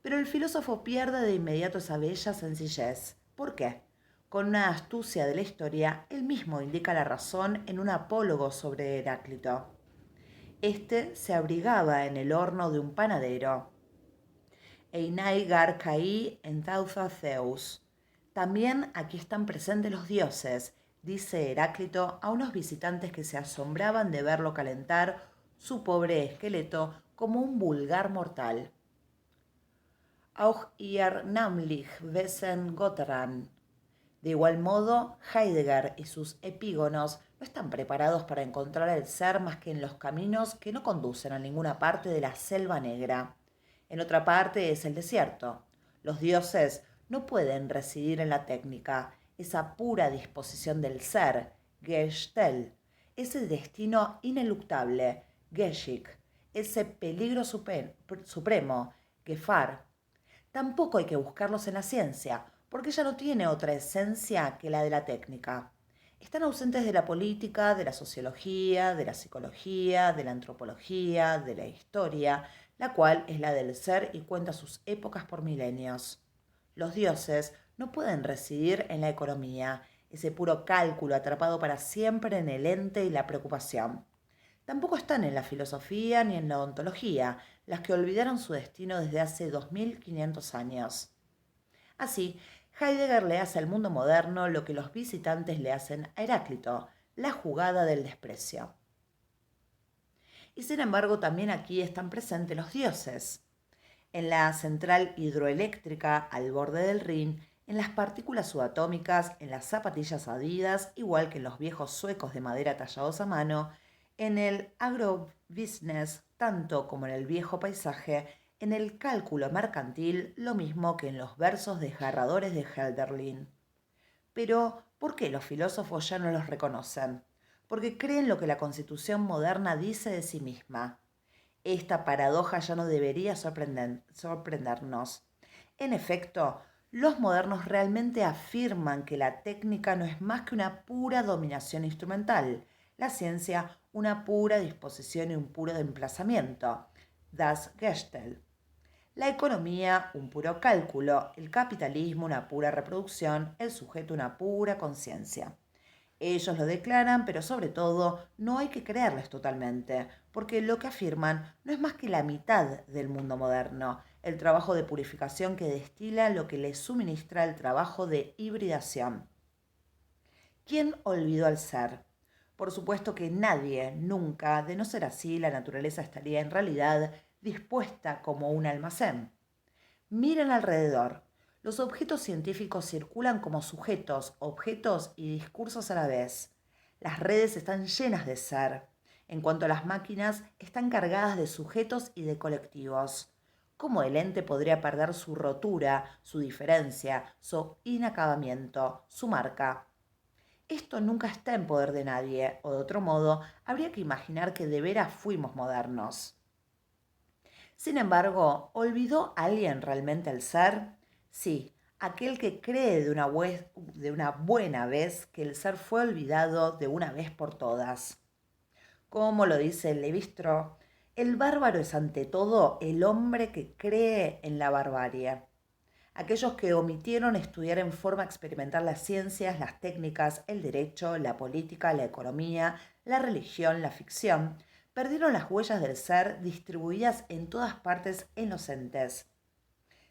Pero el filósofo pierde de inmediato esa bella sencillez. ¿Por qué? Con una astucia de la historia, él mismo indica la razón en un apólogo sobre Heráclito. Este se abrigaba en el horno de un panadero. Einai gar caí en tauza Zeus. También aquí están presentes los dioses, dice Heráclito a unos visitantes que se asombraban de verlo calentar su pobre esqueleto como un vulgar mortal. Auch ihr namlich Wesen Gotteran. De igual modo, Heidegger y sus epígonos no están preparados para encontrar el ser más que en los caminos que no conducen a ninguna parte de la selva negra. En otra parte es el desierto. Los dioses no pueden residir en la técnica, esa pura disposición del ser, Gestel, ese destino ineluctable, Geschick, ese peligro supremo, Gefahr. Tampoco hay que buscarlos en la ciencia, porque ella no tiene otra esencia que la de la técnica. Están ausentes de la política, de la sociología, de la psicología, de la antropología, de la historia, la cual es la del ser y cuenta sus épocas por milenios. Los dioses no pueden residir en la economía, ese puro cálculo atrapado para siempre en el ente y la preocupación. Tampoco están en la filosofía ni en la ontología, las que olvidaron su destino desde hace 2500 años. Así, Heidegger le hace al mundo moderno lo que los visitantes le hacen a Heráclito, la jugada del desprecio. Y sin embargo, también aquí están presentes los dioses. En la central hidroeléctrica al borde del Rin, en las partículas subatómicas, en las zapatillas Adidas, igual que en los viejos suecos de madera tallados a mano, en el agrobusiness, tanto como en el viejo paisaje, en el cálculo mercantil, lo mismo que en los versos desgarradores de Hölderlin. Pero, ¿por qué los filósofos ya no los reconocen? Porque creen lo que la Constitución moderna dice de sí misma. Esta paradoja ya no debería sorprendernos. En efecto, los modernos realmente afirman que la técnica no es más que una pura dominación instrumental, la ciencia una pura disposición y un puro emplazamiento, das Gestel. La economía un puro cálculo, el capitalismo una pura reproducción, el sujeto una pura conciencia. Ellos lo declaran, pero sobre todo no hay que creerles totalmente, porque lo que afirman no es más que la mitad del mundo moderno, el trabajo de purificación que destila lo que les suministra el trabajo de hibridación. ¿Quién olvidó al ser? Por supuesto que nadie, nunca, de no ser así, la naturaleza estaría en realidad dispuesta como un almacén. Miren alrededor. Los objetos científicos circulan como sujetos, objetos y discursos a la vez. Las redes están llenas de ser. En cuanto a las máquinas, están cargadas de sujetos y de colectivos. ¿Cómo el ente podría perder su rotura, su diferencia, su inacabamiento, su marca? Esto nunca está en poder de nadie, o de otro modo, habría que imaginar que de veras fuimos modernos. Sin embargo, ¿olvidó alguien realmente el ser? Sí, aquel que cree de una buena vez que el ser fue olvidado de una vez por todas. Como lo dice Levi-Strauss, el bárbaro es ante todo el hombre que cree en la barbarie. Aquellos que omitieron estudiar en forma experimental las ciencias, las técnicas, el derecho, la política, la economía, la religión, la ficción, perdieron las huellas del ser distribuidas en todas partes en los entes.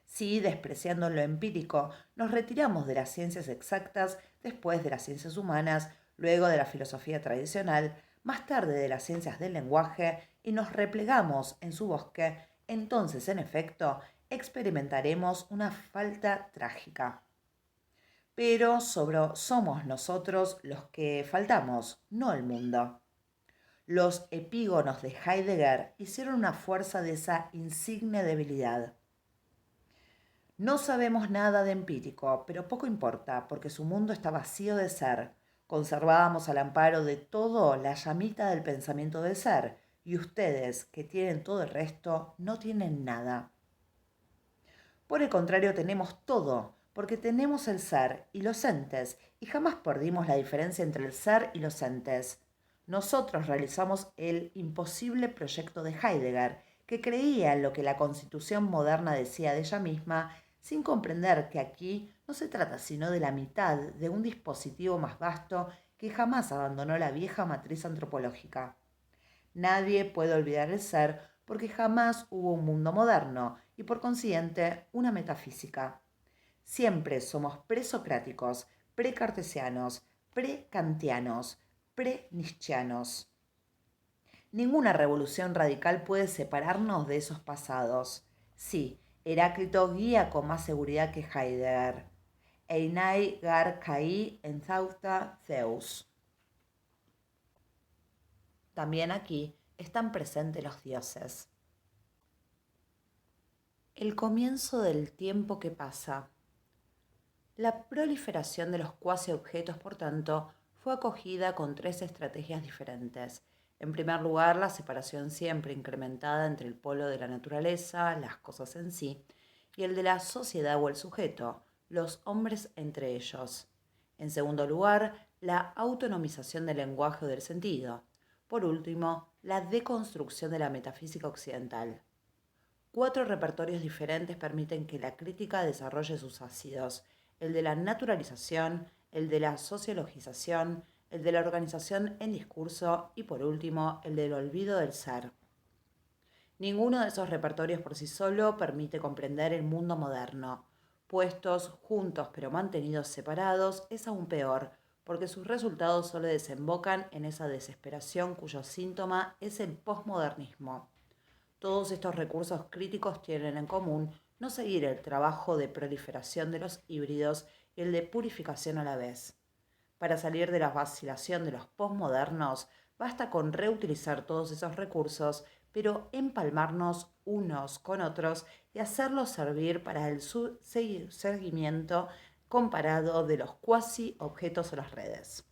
Si, despreciando lo empírico, nos retiramos de las ciencias exactas, después de las ciencias humanas, luego de la filosofía tradicional, más tarde de las ciencias del lenguaje, y nos replegamos en su bosque, entonces, en efecto, experimentaremos una falta trágica. Pero somos nosotros los que faltamos, no el mundo. Los epígonos de Heidegger hicieron una fuerza de esa insigne debilidad. No sabemos nada de empírico, pero poco importa, porque su mundo está vacío de ser. Conservábamos al amparo de todo la llamita del pensamiento del ser, y ustedes, que tienen todo el resto, no tienen nada. Por el contrario, tenemos todo, porque tenemos el ser y los entes, y jamás perdimos la diferencia entre el ser y los entes. Nosotros realizamos el imposible proyecto de Heidegger, que creía en lo que la constitución moderna decía de ella misma, sin comprender que aquí no se trata sino de la mitad de un dispositivo más vasto que jamás abandonó la vieja matriz antropológica. Nadie puede olvidar el ser porque jamás hubo un mundo moderno y por consiguiente una metafísica. Siempre somos presocráticos, precartesianos, prekantianos, pre-nietzscheanos. Ninguna revolución radical puede separarnos de esos pasados. Sí, Heráclito guía con más seguridad que Heidegger. Einai gar kai enthauta Zeus. También aquí están presentes los dioses. El comienzo del tiempo que pasa. La proliferación de los cuasi-objetos, por tanto, fue acogida con tres estrategias diferentes. En primer lugar, la separación siempre incrementada entre el polo de la naturaleza, las cosas en sí, y el de la sociedad o el sujeto, los hombres entre ellos. En segundo lugar, la autonomización del lenguaje o del sentido. Por último, la deconstrucción de la metafísica occidental. Cuatro repertorios diferentes permiten que la crítica desarrolle sus ácidos: el de la naturalización, el de la sociologización, el de la organización en discurso y, por último, el del olvido del ser. Ninguno de esos repertorios por sí solo permite comprender el mundo moderno. Puestos juntos pero mantenidos separados es aún peor, porque sus resultados solo desembocan en esa desesperación cuyo síntoma es el posmodernismo. Todos estos recursos críticos tienen en común no seguir el trabajo de proliferación de los híbridos y el de purificación a la vez. Para salir de la vacilación de los posmodernos, basta con reutilizar todos esos recursos, pero empalmarnos unos con otros y hacerlos servir para el seguimiento comparado de los cuasi objetos o las redes.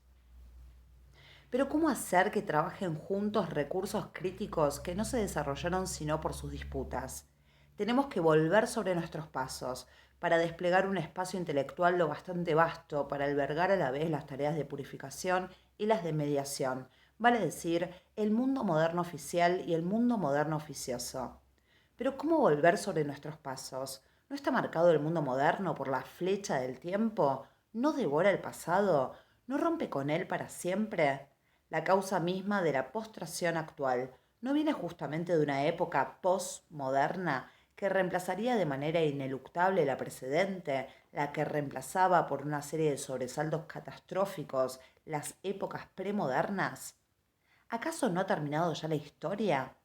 Pero ¿cómo hacer que trabajen juntos recursos críticos que no se desarrollaron sino por sus disputas? Tenemos que volver sobre nuestros pasos para desplegar un espacio intelectual lo bastante vasto para albergar a la vez las tareas de purificación y las de mediación, vale decir, el mundo moderno oficial y el mundo moderno oficioso. Pero ¿cómo volver sobre nuestros pasos? ¿No está marcado el mundo moderno por la flecha del tiempo? ¿No devora el pasado? ¿No rompe con él para siempre? La causa misma de la postración actual no viene justamente de una época postmoderna que reemplazaría de manera ineluctable la precedente, la que reemplazaba por una serie de sobresaltos catastróficos las épocas premodernas. ¿Acaso no ha terminado ya la historia?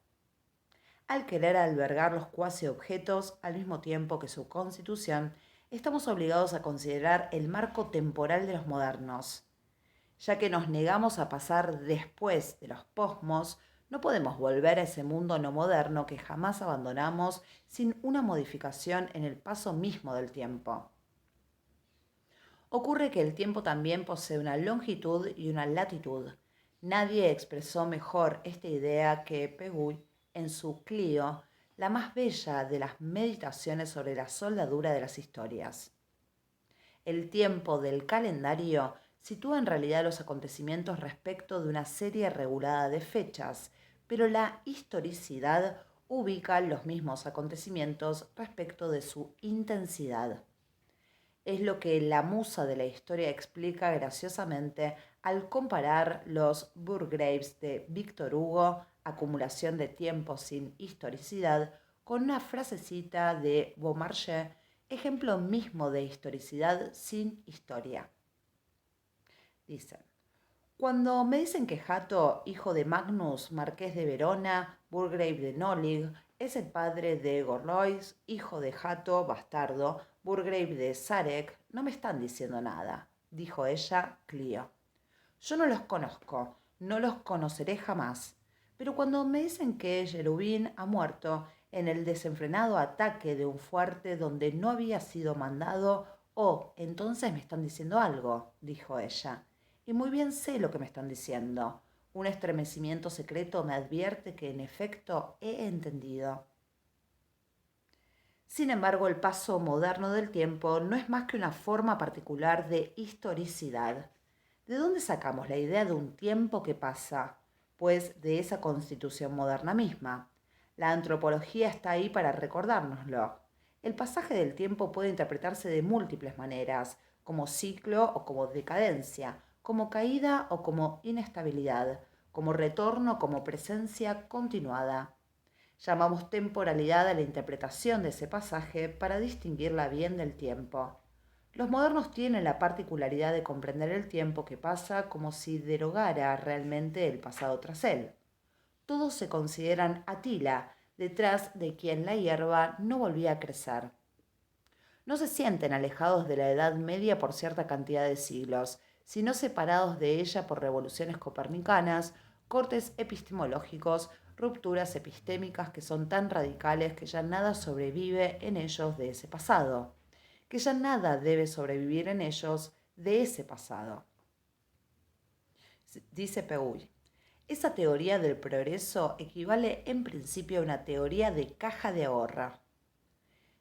Al querer albergar los cuasi objetos al mismo tiempo que su constitución, estamos obligados a considerar el marco temporal de los modernos. Ya que nos negamos a pasar después de los posmos, no podemos volver a ese mundo no moderno que jamás abandonamos sin una modificación en el paso mismo del tiempo. Ocurre que el tiempo también posee una longitud y una latitud. Nadie expresó mejor esta idea que Pegouin en su Clio, la más bella de las meditaciones sobre la soldadura de las historias. El tiempo del calendario sitúa en realidad los acontecimientos respecto de una serie regulada de fechas, pero la historicidad ubica los mismos acontecimientos respecto de su intensidad. Es lo que la musa de la historia explica graciosamente al comparar los Burgraves de Víctor Hugo, acumulación de tiempo sin historicidad, con una frasecita de Beaumarchais, ejemplo mismo de historicidad sin historia. Dicen: cuando me dicen que Hato, hijo de Magnus, marqués de Verona, burgrave de Nolig, es el padre de Gorlois, hijo de Hato, bastardo, burgrave de Sarek, no me están diciendo nada, dijo ella, Clio. Yo no los conozco, no los conoceré jamás. Pero cuando me dicen que Cherubín ha muerto en el desenfrenado ataque de un fuerte donde no había sido mandado, oh, entonces me están diciendo algo, dijo ella. Y muy bien sé lo que me están diciendo. Un estremecimiento secreto me advierte que en efecto he entendido. Sin embargo, el paso moderno del tiempo no es más que una forma particular de historicidad. ¿De dónde sacamos la idea de un tiempo que pasa? Pues de esa constitución moderna misma. La antropología está ahí para recordárnoslo. El pasaje del tiempo puede interpretarse de múltiples maneras, como ciclo o como decadencia, como caída o como inestabilidad, como retorno o como presencia continuada. Llamamos temporalidad a la interpretación de ese pasaje para distinguirla bien del tiempo. Los modernos tienen la particularidad de comprender el tiempo que pasa como si derogara realmente el pasado tras él. Todos se consideran Atila, detrás de quien la hierba no volvía a crecer. No se sienten alejados de la Edad Media por cierta cantidad de siglos, sino separados de ella por revoluciones copernicanas, cortes epistemológicos, rupturas epistémicas que son tan radicales que ya nada sobrevive en ellos de ese pasado, que ya nada debe sobrevivir en ellos de ese pasado. Dice Peull: esa teoría del progreso equivale en principio a una teoría de caja de ahorro.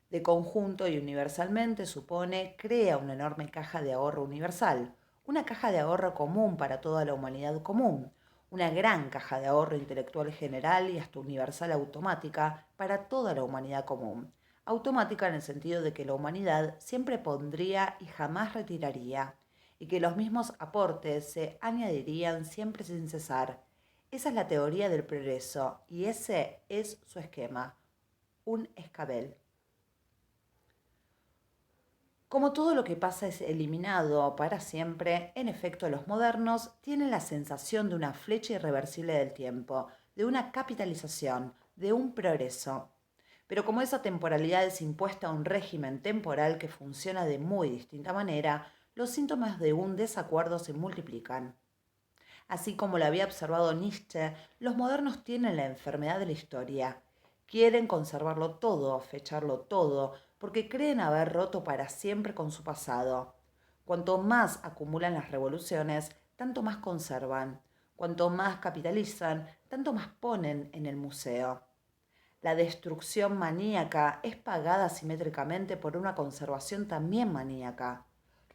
De conjunto y universalmente supone, crea una enorme caja de ahorro universal, una caja de ahorro común para toda la humanidad común, una gran caja de ahorro intelectual general y hasta universal automática para toda la humanidad común. Automática en el sentido de que la humanidad siempre pondría y jamás retiraría, y que los mismos aportes se añadirían siempre sin cesar. Esa es la teoría del progreso, y ese es su esquema, un escabel. Como todo lo que pasa es eliminado para siempre, en efecto los modernos tienen la sensación de una flecha irreversible del tiempo, de una capitalización, de un progreso. Pero como esa temporalidad es impuesta a un régimen temporal que funciona de muy distinta manera, los síntomas de un desacuerdo se multiplican. Así como lo había observado Nietzsche, los modernos tienen la enfermedad de la historia. Quieren conservarlo todo, fecharlo todo, porque creen haber roto para siempre con su pasado. Cuanto más acumulan las revoluciones, tanto más conservan. Cuanto más capitalizan, tanto más ponen en el museo. La destrucción maníaca es pagada simétricamente por una conservación también maníaca.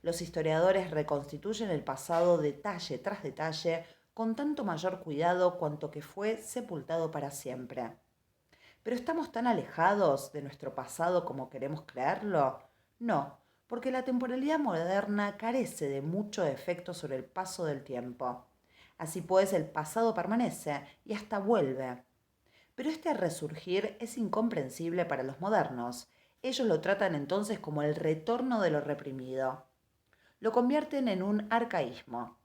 Los historiadores reconstituyen el pasado detalle tras detalle con tanto mayor cuidado cuanto que fue sepultado para siempre. ¿Pero estamos tan alejados de nuestro pasado como queremos creerlo? No, porque la temporalidad moderna carece de mucho efecto sobre el paso del tiempo. Así pues, el pasado permanece y hasta vuelve. Pero este resurgir es incomprensible para los modernos. Ellos lo tratan entonces como el retorno de lo reprimido. Lo convierten en un arcaísmo.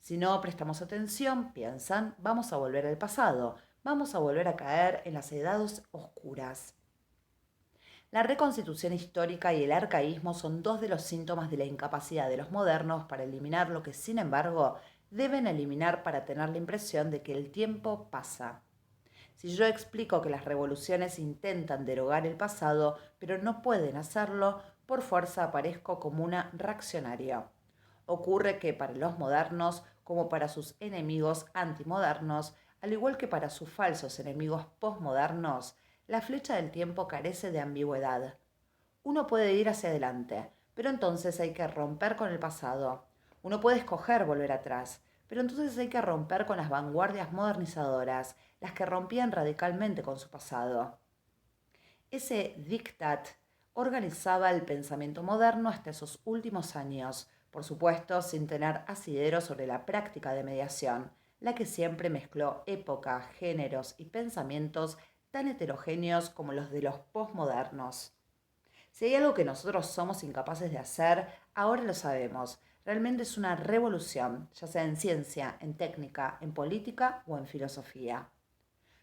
Si no prestamos atención, piensan, vamos a volver al pasado, vamos a volver a caer en las edades oscuras. La reconstitución histórica y el arcaísmo son dos de los síntomas de la incapacidad de los modernos para eliminar lo que, sin embargo, deben eliminar para tener la impresión de que el tiempo pasa. Si yo explico que las revoluciones intentan derogar el pasado, pero no pueden hacerlo, por fuerza aparezco como una reaccionaria. Ocurre que para los modernos, como para sus enemigos antimodernos, al igual que para sus falsos enemigos posmodernos, la flecha del tiempo carece de ambigüedad. Uno puede ir hacia adelante, pero entonces hay que romper con el pasado. Uno puede escoger volver atrás, pero entonces hay que romper con las vanguardias modernizadoras, las que rompían radicalmente con su pasado. Ese diktat organizaba el pensamiento moderno hasta esos últimos años, por supuesto sin tener asidero sobre la práctica de mediación, la que siempre mezcló época, géneros y pensamientos tan heterogéneos como los de los posmodernos. Si hay algo que nosotros somos incapaces de hacer, ahora lo sabemos. Realmente es una revolución, ya sea en ciencia, en técnica, en política o en filosofía.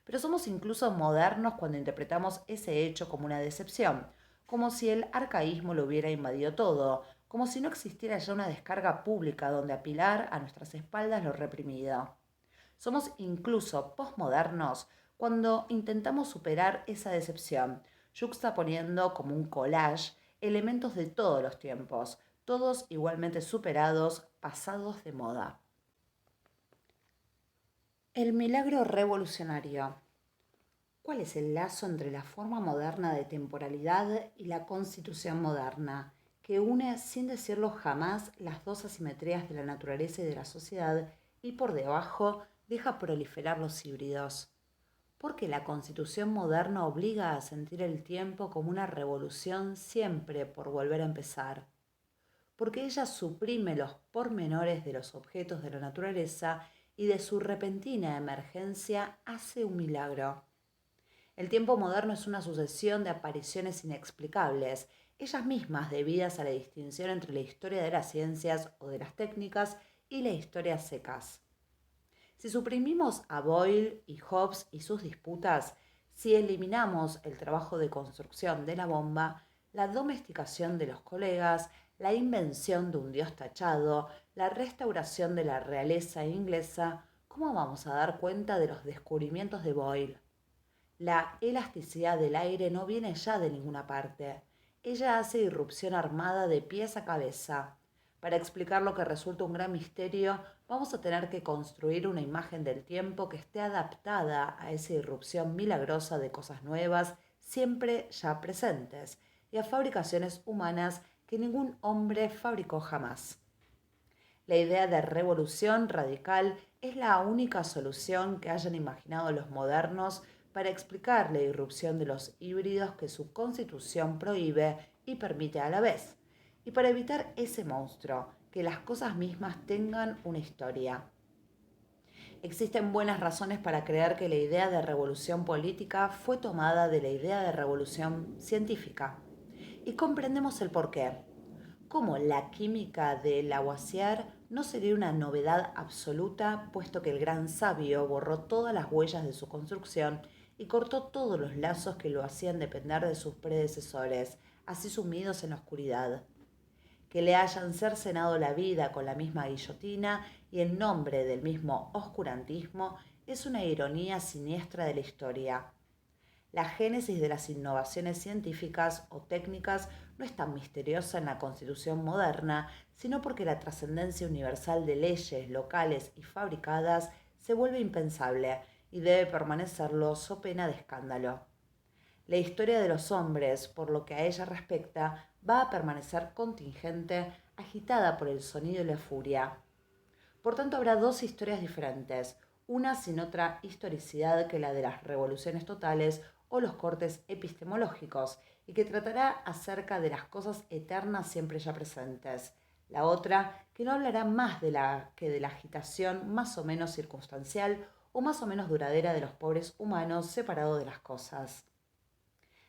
Pero somos incluso modernos cuando interpretamos ese hecho como una decepción, como si el arcaísmo lo hubiera invadido todo, como si no existiera ya una descarga pública donde apilar a nuestras espaldas lo reprimido. Somos incluso posmodernos cuando intentamos superar esa decepción, juxtaponiendo como un collage elementos de todos los tiempos, todos igualmente superados, pasados de moda. El milagro revolucionario. ¿Cuál es el lazo entre la forma moderna de temporalidad y la constitución moderna, que une sin decirlo jamás las dos asimetrías de la naturaleza y de la sociedad y por debajo deja proliferar los híbridos? Porque la constitución moderna obliga a sentir el tiempo como una revolución siempre por volver a empezar. Porque ella suprime los pormenores de los objetos de la naturaleza y de su repentina emergencia hace un milagro. El tiempo moderno es una sucesión de apariciones inexplicables, ellas mismas debidas a la distinción entre la historia de las ciencias o de las técnicas y la historia secas. Si suprimimos a Boyle y Hobbes y sus disputas, si eliminamos el trabajo de construcción de la bomba, la domesticación de los colegas, la invención de un dios tachado, la restauración de la realeza inglesa, ¿cómo vamos a dar cuenta de los descubrimientos de Boyle? La elasticidad del aire no viene ya de ninguna parte. Ella hace irrupción armada de pies a cabeza. Para explicar lo que resulta un gran misterio, vamos a tener que construir una imagen del tiempo que esté adaptada a esa irrupción milagrosa de cosas nuevas, siempre ya presentes, y a fabricaciones humanas que ningún hombre fabricó jamás. La idea de revolución radical es la única solución que hayan imaginado los modernos para explicar la irrupción de los híbridos que su constitución prohíbe y permite a la vez, y para evitar ese monstruo, que las cosas mismas tengan una historia. Existen buenas razones para creer que la idea de revolución política fue tomada de la idea de revolución científica. Y comprendemos el porqué. Como la química de Lavoisier no sería una novedad absoluta, puesto que el gran sabio borró todas las huellas de su construcción y cortó todos los lazos que lo hacían depender de sus predecesores, así sumidos en la oscuridad. Que le hayan cercenado la vida con la misma guillotina y en nombre del mismo oscurantismo es una ironía siniestra de la historia. La génesis de las innovaciones científicas o técnicas no es tan misteriosa en la Constitución moderna, sino porque la trascendencia universal de leyes locales y fabricadas se vuelve impensable y debe permanecerlo so pena de escándalo. La historia de los hombres, por lo que a ella respecta, va a permanecer contingente, agitada por el sonido y la furia. Por tanto, habrá dos historias diferentes, una sin otra historicidad que la de las revoluciones totales o los cortes epistemológicos, y que tratará acerca de las cosas eternas siempre ya presentes. La otra, que no hablará más que de la agitación más o menos circunstancial o más o menos duradera de los pobres humanos separados de las cosas.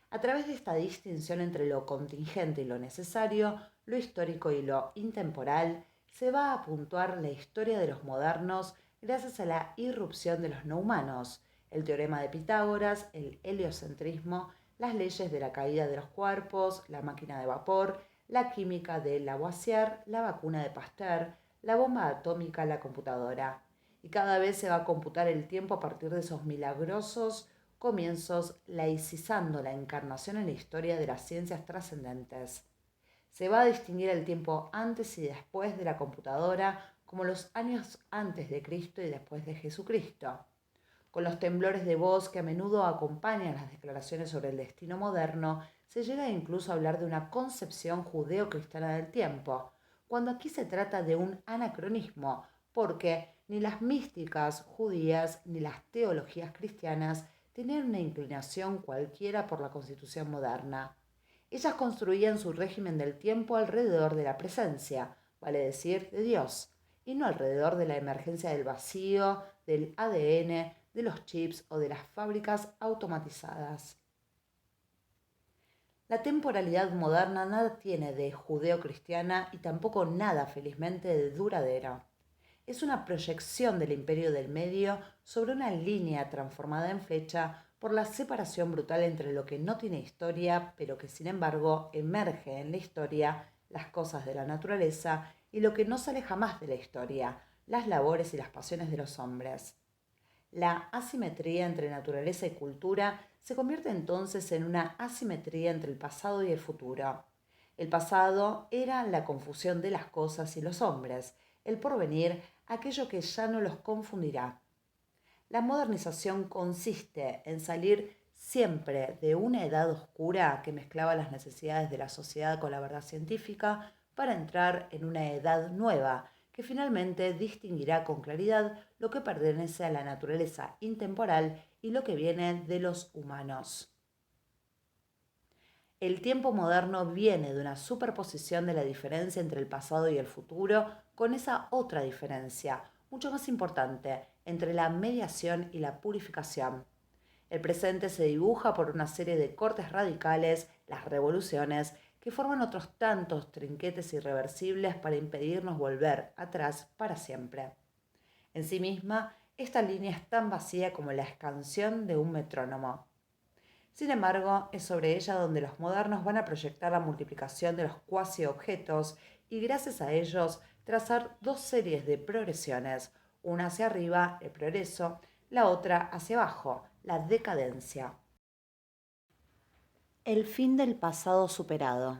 A través de esta distinción entre lo contingente y lo necesario, lo histórico y lo intemporal, se va a puntuar la historia de los modernos gracias a la irrupción de los no humanos, el teorema de Pitágoras, el heliocentrismo, las leyes de la caída de los cuerpos, la máquina de vapor, la química de Lavoisier, la vacuna de Pasteur, la bomba atómica, la computadora. Y cada vez se va a computar el tiempo a partir de esos milagrosos comienzos, laicizando la encarnación en la historia de las ciencias trascendentes. Se va a distinguir el tiempo antes y después de la computadora como los años antes de Cristo y después de Jesucristo. Con los temblores de voz que a menudo acompañan las declaraciones sobre el destino moderno, se llega incluso a hablar de una concepción judeo-cristiana del tiempo, cuando aquí se trata de un anacronismo, porque ni las místicas judías ni las teologías cristianas tenían una inclinación cualquiera por la constitución moderna. Ellas construían su régimen del tiempo alrededor de la presencia, vale decir, de Dios, y no alrededor de la emergencia del vacío, del ADN, de los chips o de las fábricas automatizadas. La temporalidad moderna nada tiene de judeo-cristiana y tampoco nada, felizmente, de duradera. Es una proyección del imperio del medio sobre una línea transformada en flecha por la separación brutal entre lo que no tiene historia, pero que sin embargo emerge en la historia, las cosas de la naturaleza, y lo que no sale jamás de la historia, las labores y las pasiones de los hombres. La asimetría entre naturaleza y cultura se convierte entonces en una asimetría entre el pasado y el futuro. El pasado era la confusión de las cosas y los hombres, el porvenir aquello que ya no los confundirá. La modernización consiste en salir siempre de una edad oscura que mezclaba las necesidades de la sociedad con la verdad científica para entrar en una edad nueva que finalmente distinguirá con claridad lo que pertenece a la naturaleza intemporal y lo que viene de los humanos. El tiempo moderno viene de una superposición de la diferencia entre el pasado y el futuro con esa otra diferencia, mucho más importante, entre la mediación y la purificación. El presente se dibuja por una serie de cortes radicales, las revoluciones, que forman otros tantos trinquetes irreversibles para impedirnos volver atrás para siempre. En sí misma, esta línea es tan vacía como la escanción de un metrónomo. Sin embargo, es sobre ella donde los modernos van a proyectar la multiplicación de los cuasi-objetos y gracias a ellos trazar dos series de progresiones, una hacia arriba, el progreso, la otra hacia abajo, la decadencia. El fin del pasado superado.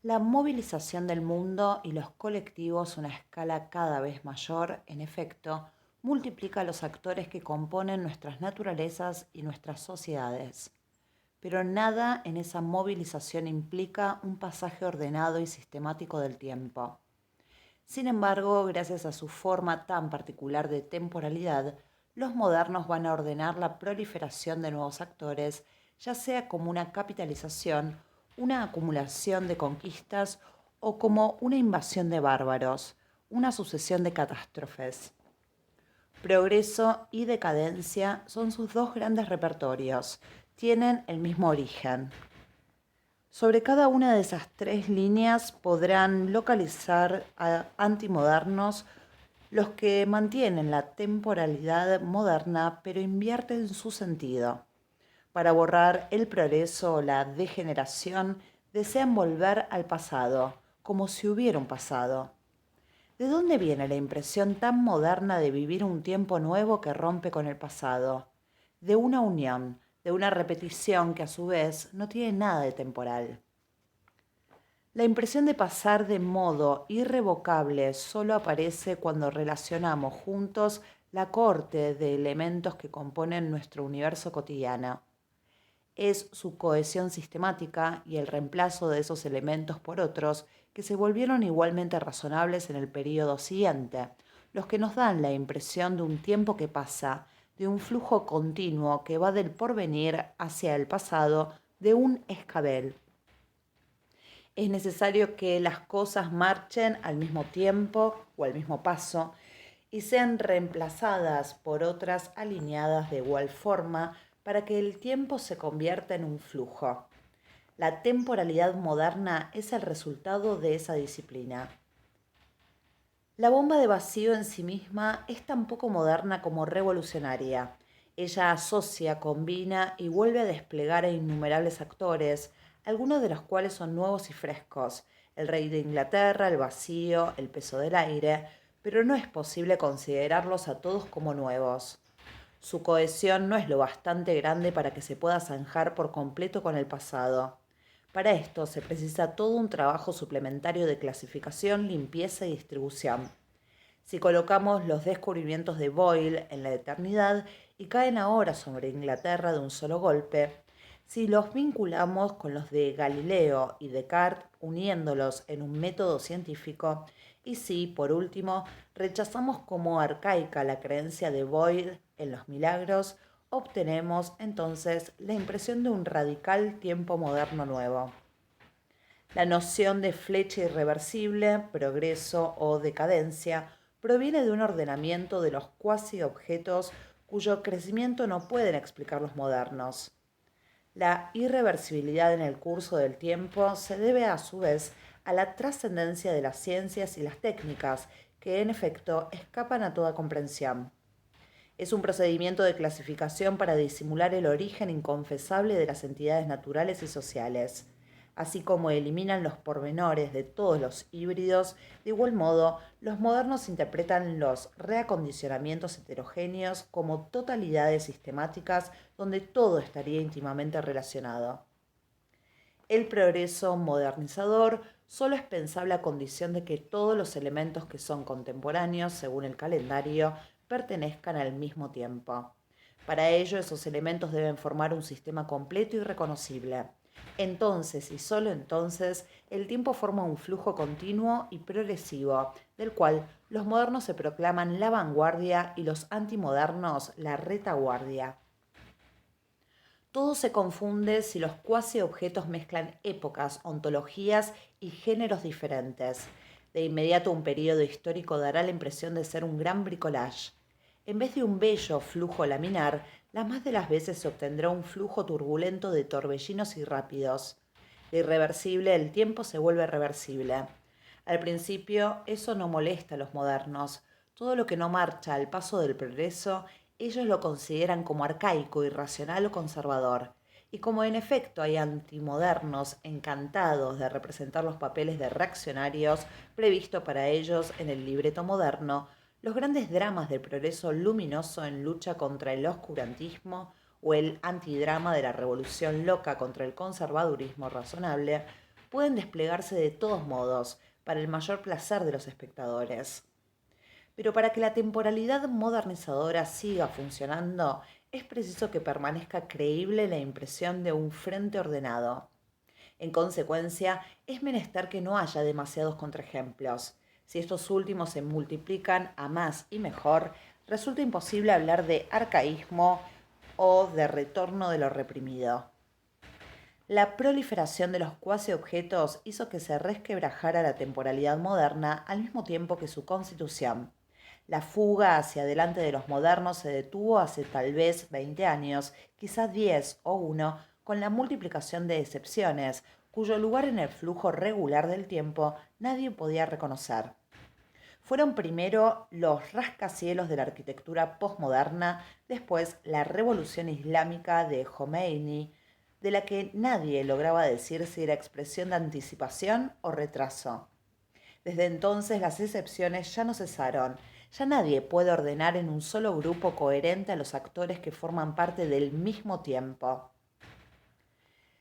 La movilización del mundo y los colectivos a una escala cada vez mayor, en efecto, multiplica los actores que componen nuestras naturalezas y nuestras sociedades. Pero nada en esa movilización implica un pasaje ordenado y sistemático del tiempo. Sin embargo, gracias a su forma tan particular de temporalidad, los modernos van a ordenar la proliferación de nuevos actores, ya sea como una capitalización, una acumulación de conquistas o como una invasión de bárbaros, una sucesión de catástrofes. Progreso y decadencia son sus dos grandes repertorios, tienen el mismo origen. Sobre cada una de esas tres líneas podrán localizar a antimodernos los que mantienen la temporalidad moderna pero invierten su sentido. Para borrar el progreso o la degeneración, desean volver al pasado, como si hubiera un pasado. ¿De dónde viene la impresión tan moderna de vivir un tiempo nuevo que rompe con el pasado? De una unión, de una repetición que a su vez no tiene nada de temporal. La impresión de pasar de modo irrevocable solo aparece cuando relacionamos juntos la cohorte de elementos que componen nuestro universo cotidiano. Es su cohesión sistemática y el reemplazo de esos elementos por otros que se volvieron igualmente razonables en el período siguiente, los que nos dan la impresión de un tiempo que pasa, de un flujo continuo que va del porvenir hacia el pasado, de un escabel. Es necesario que las cosas marchen al mismo tiempo o al mismo paso y sean reemplazadas por otras alineadas de igual forma para que el tiempo se convierta en un flujo. La temporalidad moderna es el resultado de esa disciplina. La bomba de vacío en sí misma es tan poco moderna como revolucionaria. Ella asocia, combina y vuelve a desplegar a innumerables actores, algunos de los cuales son nuevos y frescos, el rey de Inglaterra, el vacío, el peso del aire, pero no es posible considerarlos a todos como nuevos. Su cohesión no es lo bastante grande para que se pueda zanjar por completo con el pasado. Para esto se precisa todo un trabajo suplementario de clasificación, limpieza y distribución. Si colocamos los descubrimientos de Boyle en la eternidad y caen ahora sobre Inglaterra de un solo golpe, Si los vinculamos con los de Galileo y Descartes, uniéndolos en un método científico, y si, por último, rechazamos como arcaica la creencia de Boyd en los milagros, obtenemos entonces la impresión de un radical tiempo moderno nuevo. La noción de flecha irreversible, progreso o decadencia proviene de un ordenamiento de los cuasi objetos cuyo crecimiento no pueden explicar los modernos. La irreversibilidad en el curso del tiempo se debe a su vez a la trascendencia de las ciencias y las técnicas, que en efecto escapan a toda comprensión. Es un procedimiento de clasificación para disimular el origen inconfesable de las entidades naturales y sociales. Así como eliminan los pormenores de todos los híbridos, de igual modo, los modernos interpretan los reacondicionamientos heterogéneos como totalidades sistemáticas donde todo estaría íntimamente relacionado. El progreso modernizador solo es pensable a condición de que todos los elementos que son contemporáneos, según el calendario, pertenezcan al mismo tiempo. Para ello, esos elementos deben formar un sistema completo y reconocible. Entonces, y solo entonces, el tiempo forma un flujo continuo y progresivo, del cual los modernos se proclaman la vanguardia y los antimodernos la retaguardia. Todo se confunde si los cuasi objetos mezclan épocas, ontologías y géneros diferentes. De inmediato un periodo histórico dará la impresión de ser un gran bricolage. En vez de un bello flujo laminar, las más de las veces se obtendrá un flujo turbulento de torbellinos y rápidos. De irreversible, el tiempo se vuelve reversible. Al principio, eso no molesta a los modernos. Todo lo que no marcha al paso del progreso, ellos lo consideran como arcaico, irracional o conservador. Y como en efecto hay antimodernos encantados de representar los papeles de reaccionarios previsto para ellos en el libreto moderno, los grandes dramas del progreso luminoso en lucha contra el oscurantismo o el antidrama de la revolución loca contra el conservadurismo razonable pueden desplegarse de todos modos para el mayor placer de los espectadores. Pero para que la temporalidad modernizadora siga funcionando, es preciso que permanezca creíble la impresión de un frente ordenado. En consecuencia, es menester que no haya demasiados contraejemplos. Si estos últimos se multiplican a más y mejor, resulta imposible hablar de arcaísmo o de retorno de lo reprimido. La proliferación de los cuasi objetos hizo que se resquebrajara la temporalidad moderna al mismo tiempo que su constitución. La fuga hacia adelante de los modernos se detuvo hace tal vez 20 años, quizás 10 o 1, con la multiplicación de excepciones, cuyo lugar en el flujo regular del tiempo nadie podía reconocer. Fueron primero los rascacielos de la arquitectura postmoderna, después la revolución islámica de Jomeini, de la que nadie lograba decir si era expresión de anticipación o retraso. Desde entonces las excepciones ya no cesaron. Ya nadie puede ordenar en un solo grupo coherente a los actores que forman parte del mismo tiempo.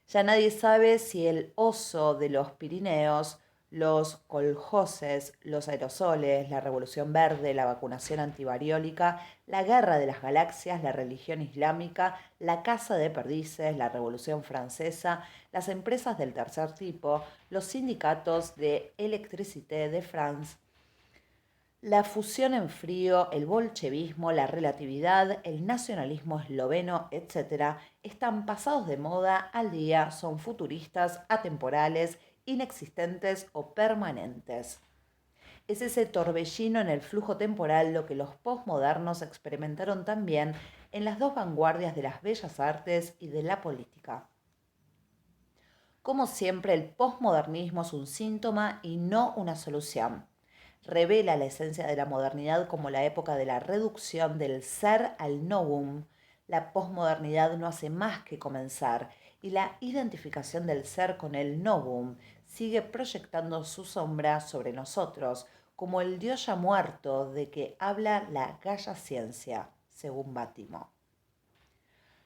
Ya nadie sabe si el oso de los Pirineos, los coljoses, los aerosoles, la revolución verde, la vacunación antivariólica, la guerra de las galaxias, la religión islámica, la caza de perdices, la revolución francesa, las empresas del tercer tipo, los sindicatos de Electricité de France, la fusión en frío, el bolchevismo, la relatividad, el nacionalismo esloveno, etc., están pasados de moda al día, son futuristas, atemporales, inexistentes o permanentes. Es ese torbellino en el flujo temporal lo que los posmodernos experimentaron también en las dos vanguardias de las bellas artes y de la política. Como siempre, el posmodernismo es un síntoma y no una solución. Revela la esencia de la modernidad como la época de la reducción del ser al novum. La posmodernidad no hace más que comenzar y la identificación del ser con el novum sigue proyectando su sombra sobre nosotros, como el dios ya muerto de que habla la Gaia Ciencia, según Bátimo.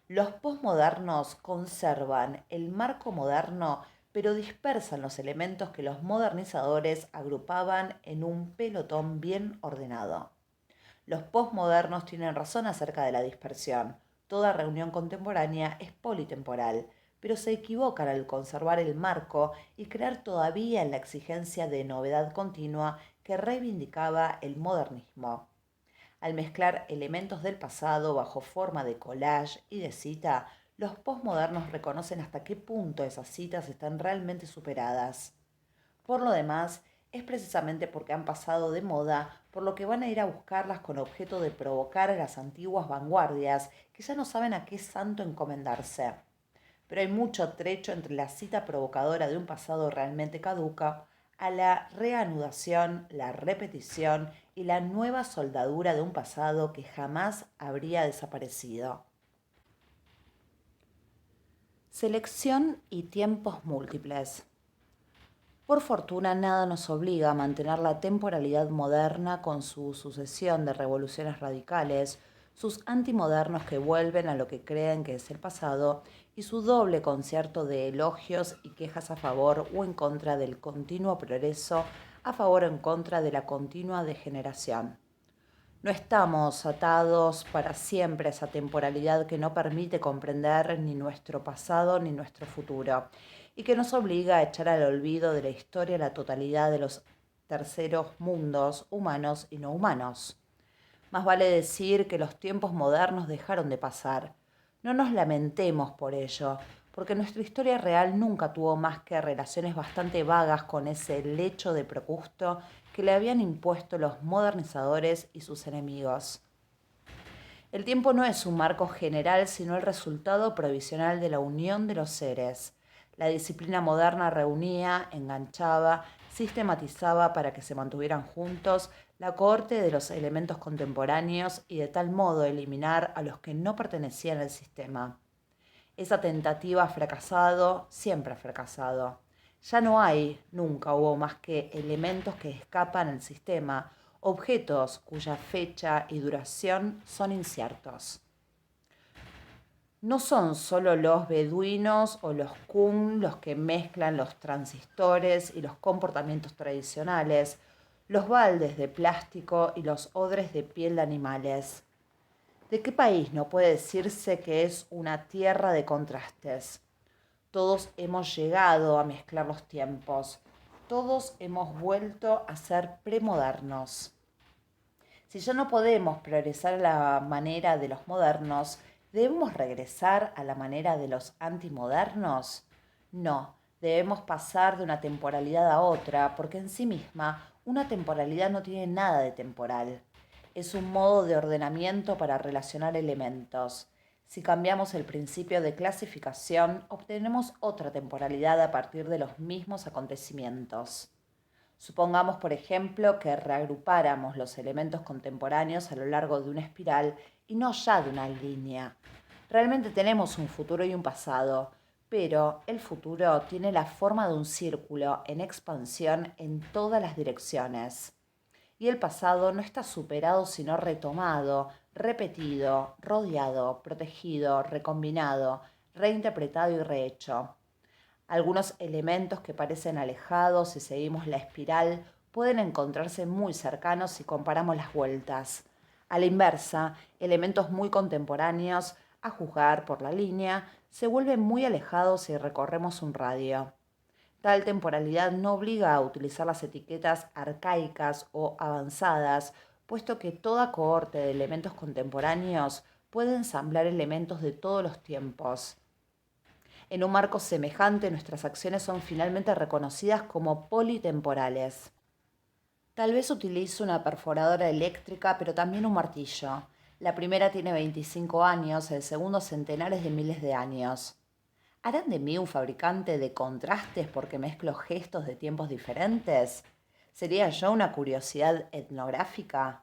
Los posmodernos conservan el marco moderno, pero dispersan los elementos que los modernizadores agrupaban en un pelotón bien ordenado. Los posmodernos tienen razón acerca de la dispersión. Toda reunión contemporánea es politemporal, pero se equivocan al conservar el marco y creer todavía en la exigencia de novedad continua que reivindicaba el modernismo. Al mezclar elementos del pasado bajo forma de collage y de cita, los posmodernos reconocen hasta qué punto esas citas están realmente superadas. Por lo demás, es precisamente porque han pasado de moda por lo que van a ir a buscarlas con objeto de provocar a las antiguas vanguardias que ya no saben a qué santo encomendarse. Pero hay mucho trecho entre la cita provocadora de un pasado realmente caduca a la reanudación, la repetición y la nueva soldadura de un pasado que jamás habría desaparecido. Selección y tiempos múltiples. Por fortuna, nada nos obliga a mantener la temporalidad moderna con su sucesión de revoluciones radicales, sus antimodernos que vuelven a lo que creen que es el pasado y su doble concierto de elogios y quejas a favor o en contra del continuo progreso, a favor o en contra de la continua degeneración. No estamos atados para siempre a esa temporalidad que no permite comprender ni nuestro pasado ni nuestro futuro y que nos obliga a echar al olvido de la historia la totalidad de los terceros mundos, humanos y no humanos. Más vale decir que los tiempos modernos dejaron de pasar. No nos lamentemos por ello, porque nuestra historia real nunca tuvo más que relaciones bastante vagas con ese lecho de Procusto que le habían impuesto los modernizadores y sus enemigos. El tiempo no es un marco general, sino el resultado provisional de la unión de los seres. La disciplina moderna reunía, enganchaba, sistematizaba para que se mantuvieran juntos la cohorte de los elementos contemporáneos y de tal modo eliminar a los que no pertenecían al sistema. Esa tentativa ha fracasado, siempre ha fracasado. Ya no hay, nunca hubo más que elementos que escapan al sistema, objetos cuya fecha y duración son inciertos. No son solo los beduinos o los kun los que mezclan los transistores y los comportamientos tradicionales, los baldes de plástico y los odres de piel de animales. ¿De qué país no puede decirse que es una tierra de contrastes? Todos hemos llegado a mezclar los tiempos. Todos hemos vuelto a ser premodernos. Si ya no podemos progresar a la manera de los modernos, ¿debemos regresar a la manera de los antimodernos? No, debemos pasar de una temporalidad a otra, porque en sí misma una temporalidad no tiene nada de temporal. Es un modo de ordenamiento para relacionar elementos. Si cambiamos el principio de clasificación, obtenemos otra temporalidad a partir de los mismos acontecimientos. Supongamos, por ejemplo, que reagrupáramos los elementos contemporáneos a lo largo de una espiral y no ya de una línea. Realmente tenemos un futuro y un pasado, pero el futuro tiene la forma de un círculo en expansión en todas las direcciones. Y el pasado no está superado sino retomado, repetido, rodeado, protegido, recombinado, reinterpretado y rehecho. Algunos elementos que parecen alejados si seguimos la espiral pueden encontrarse muy cercanos si comparamos las vueltas. A la inversa, elementos muy contemporáneos, a juzgar por la línea, se vuelven muy alejados si recorremos un radio. Tal temporalidad no obliga a utilizar las etiquetas arcaicas o avanzadas, puesto que toda cohorte de elementos contemporáneos puede ensamblar elementos de todos los tiempos. En un marco semejante, nuestras acciones son finalmente reconocidas como politemporales. Tal vez utilice una perforadora eléctrica, pero también un martillo. La primera tiene 25 años, el segundo centenares de miles de años. ¿Harán de mí un fabricante de contrastes porque mezclo gestos de tiempos diferentes? ¿Sería yo una curiosidad etnográfica?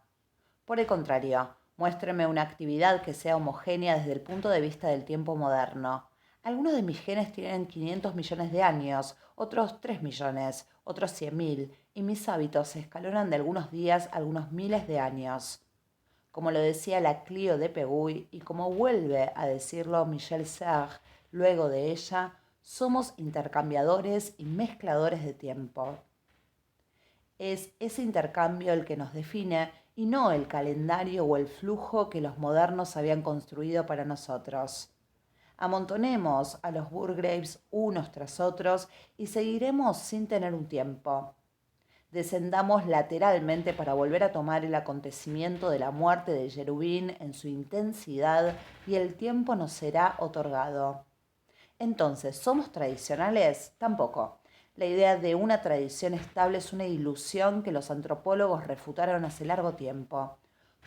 Por el contrario, muéstreme una actividad que sea homogénea desde el punto de vista del tiempo moderno. Algunos de mis genes tienen 500 millones de años, otros 3 millones, otros 100.000, y mis hábitos se escalonan de algunos días a algunos miles de años. Como lo decía la Clio de Peguy y como vuelve a decirlo Michel Serres luego de ella, somos intercambiadores y mezcladores de tiempo. Es ese intercambio el que nos define y no el calendario o el flujo que los modernos habían construido para nosotros. Amontonemos a los Burgraves unos tras otros y seguiremos sin tener un tiempo. Descendamos lateralmente para volver a tomar el acontecimiento de la muerte de Cherubín en su intensidad y el tiempo nos será otorgado. Entonces, ¿somos tradicionales? Tampoco. La idea de una tradición estable es una ilusión que los antropólogos refutaron hace largo tiempo.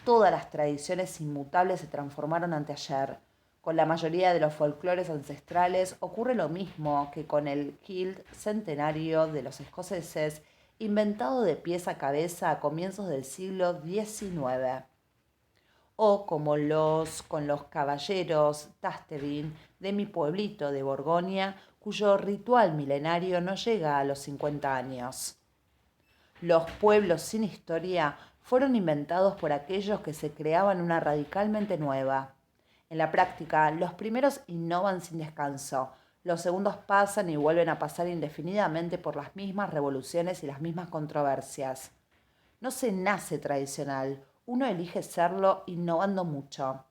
Todas las tradiciones inmutables se transformaron anteayer. Con la mayoría de los folclores ancestrales ocurre lo mismo que con el kilt centenario de los escoceses, inventado de pies a cabeza a comienzos del siglo XIX. O como con los caballeros Tastevin de mi pueblito de Borgoña, cuyo ritual milenario no llega a los 50 años. Los pueblos sin historia fueron inventados por aquellos que se creaban una radicalmente nueva. En la práctica, los primeros innovan sin descanso, los segundos pasan y vuelven a pasar indefinidamente por las mismas revoluciones y las mismas controversias. No se nace tradicional, uno elige serlo innovando mucho.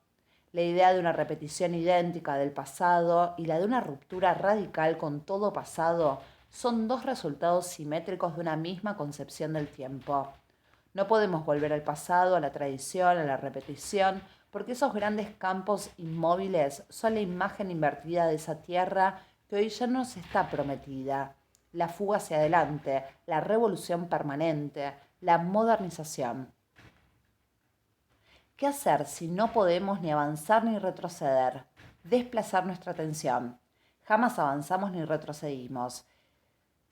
La idea de una repetición idéntica del pasado y la de una ruptura radical con todo pasado son dos resultados simétricos de una misma concepción del tiempo. No podemos volver al pasado, a la tradición, a la repetición, porque esos grandes campos inmóviles son la imagen invertida de esa tierra que hoy ya nos está prometida. La fuga hacia adelante, la revolución permanente, la modernización. ¿Qué hacer si no podemos ni avanzar ni retroceder? Desplazar nuestra atención. Jamás avanzamos ni retrocedimos.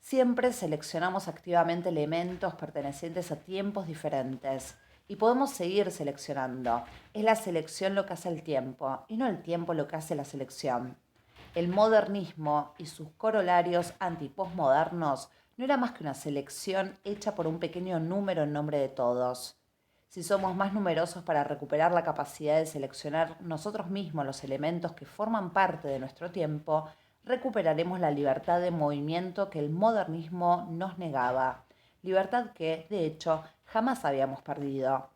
Siempre seleccionamos activamente elementos pertenecientes a tiempos diferentes y podemos seguir seleccionando. Es la selección lo que hace el tiempo y no el tiempo lo que hace la selección. El modernismo y sus corolarios antipostmodernos no era más que una selección hecha por un pequeño número en nombre de todos. Si somos más numerosos para recuperar la capacidad de seleccionar nosotros mismos los elementos que forman parte de nuestro tiempo, recuperaremos la libertad de movimiento que el modernismo nos negaba, libertad que, de hecho, jamás habíamos perdido.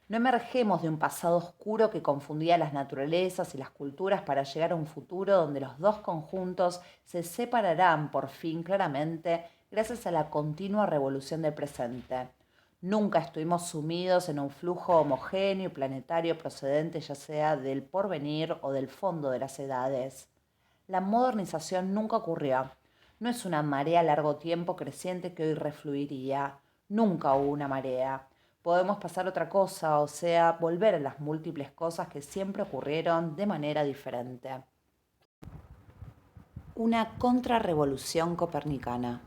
No emergemos de un pasado oscuro que confundía las naturalezas y las culturas para llegar a un futuro donde los dos conjuntos se separarán por fin claramente gracias a la continua revolución del presente. Nunca estuvimos sumidos en un flujo homogéneo y planetario procedente ya sea del porvenir o del fondo de las edades. La modernización nunca ocurrió. No es una marea a largo tiempo creciente que hoy refluiría. Nunca hubo una marea. Podemos pasar otra cosa, o sea, volver a las múltiples cosas que siempre ocurrieron de manera diferente. Una contrarrevolución copernicana.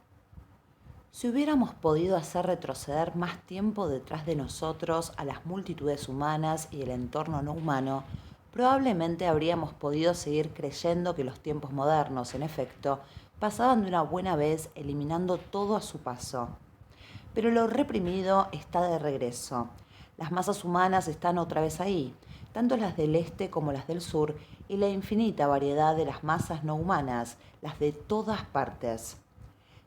Si hubiéramos podido hacer retroceder más tiempo detrás de nosotros a las multitudes humanas y el entorno no humano, probablemente habríamos podido seguir creyendo que los tiempos modernos, en efecto, pasaban de una buena vez eliminando todo a su paso. Pero lo reprimido está de regreso. Las masas humanas están otra vez ahí, tanto las del este como las del sur, y la infinita variedad de las masas no humanas, las de todas partes.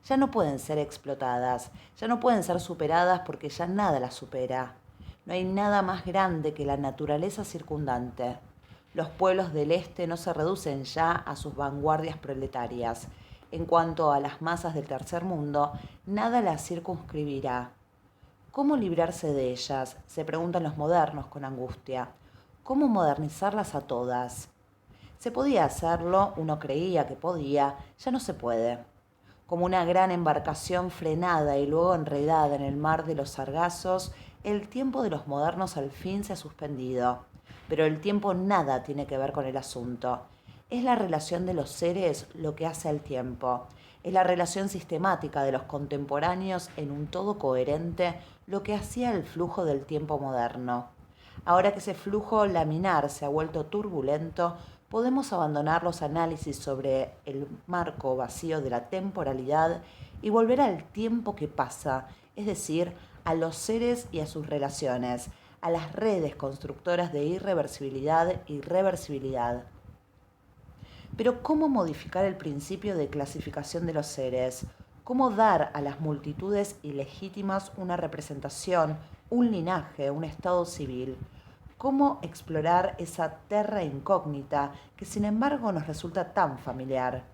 Ya no pueden ser explotadas, ya no pueden ser superadas porque ya nada las supera. No hay nada más grande que la naturaleza circundante. Los pueblos del este no se reducen ya a sus vanguardias proletarias. En cuanto a las masas del tercer mundo, nada las circunscribirá. ¿Cómo librarse de ellas?, se preguntan los modernos con angustia. ¿Cómo modernizarlas a todas? Se podía hacerlo, uno creía que podía, ya no se puede. Como una gran embarcación frenada y luego enredada en el mar de los sargazos, el tiempo de los modernos al fin se ha suspendido. Pero el tiempo nada tiene que ver con el asunto. Es la relación de los seres lo que hace al tiempo. Es la relación sistemática de los contemporáneos en un todo coherente lo que hacía el flujo del tiempo moderno. Ahora que ese flujo laminar se ha vuelto turbulento, podemos abandonar los análisis sobre el marco vacío de la temporalidad y volver al tiempo que pasa, es decir, a los seres y a sus relaciones, a las redes constructoras de irreversibilidad y reversibilidad. Pero ¿cómo modificar el principio de clasificación de los seres? ¿Cómo dar a las multitudes ilegítimas una representación, un linaje, un estado civil? ¿Cómo explorar esa terra incógnita que sin embargo nos resulta tan familiar?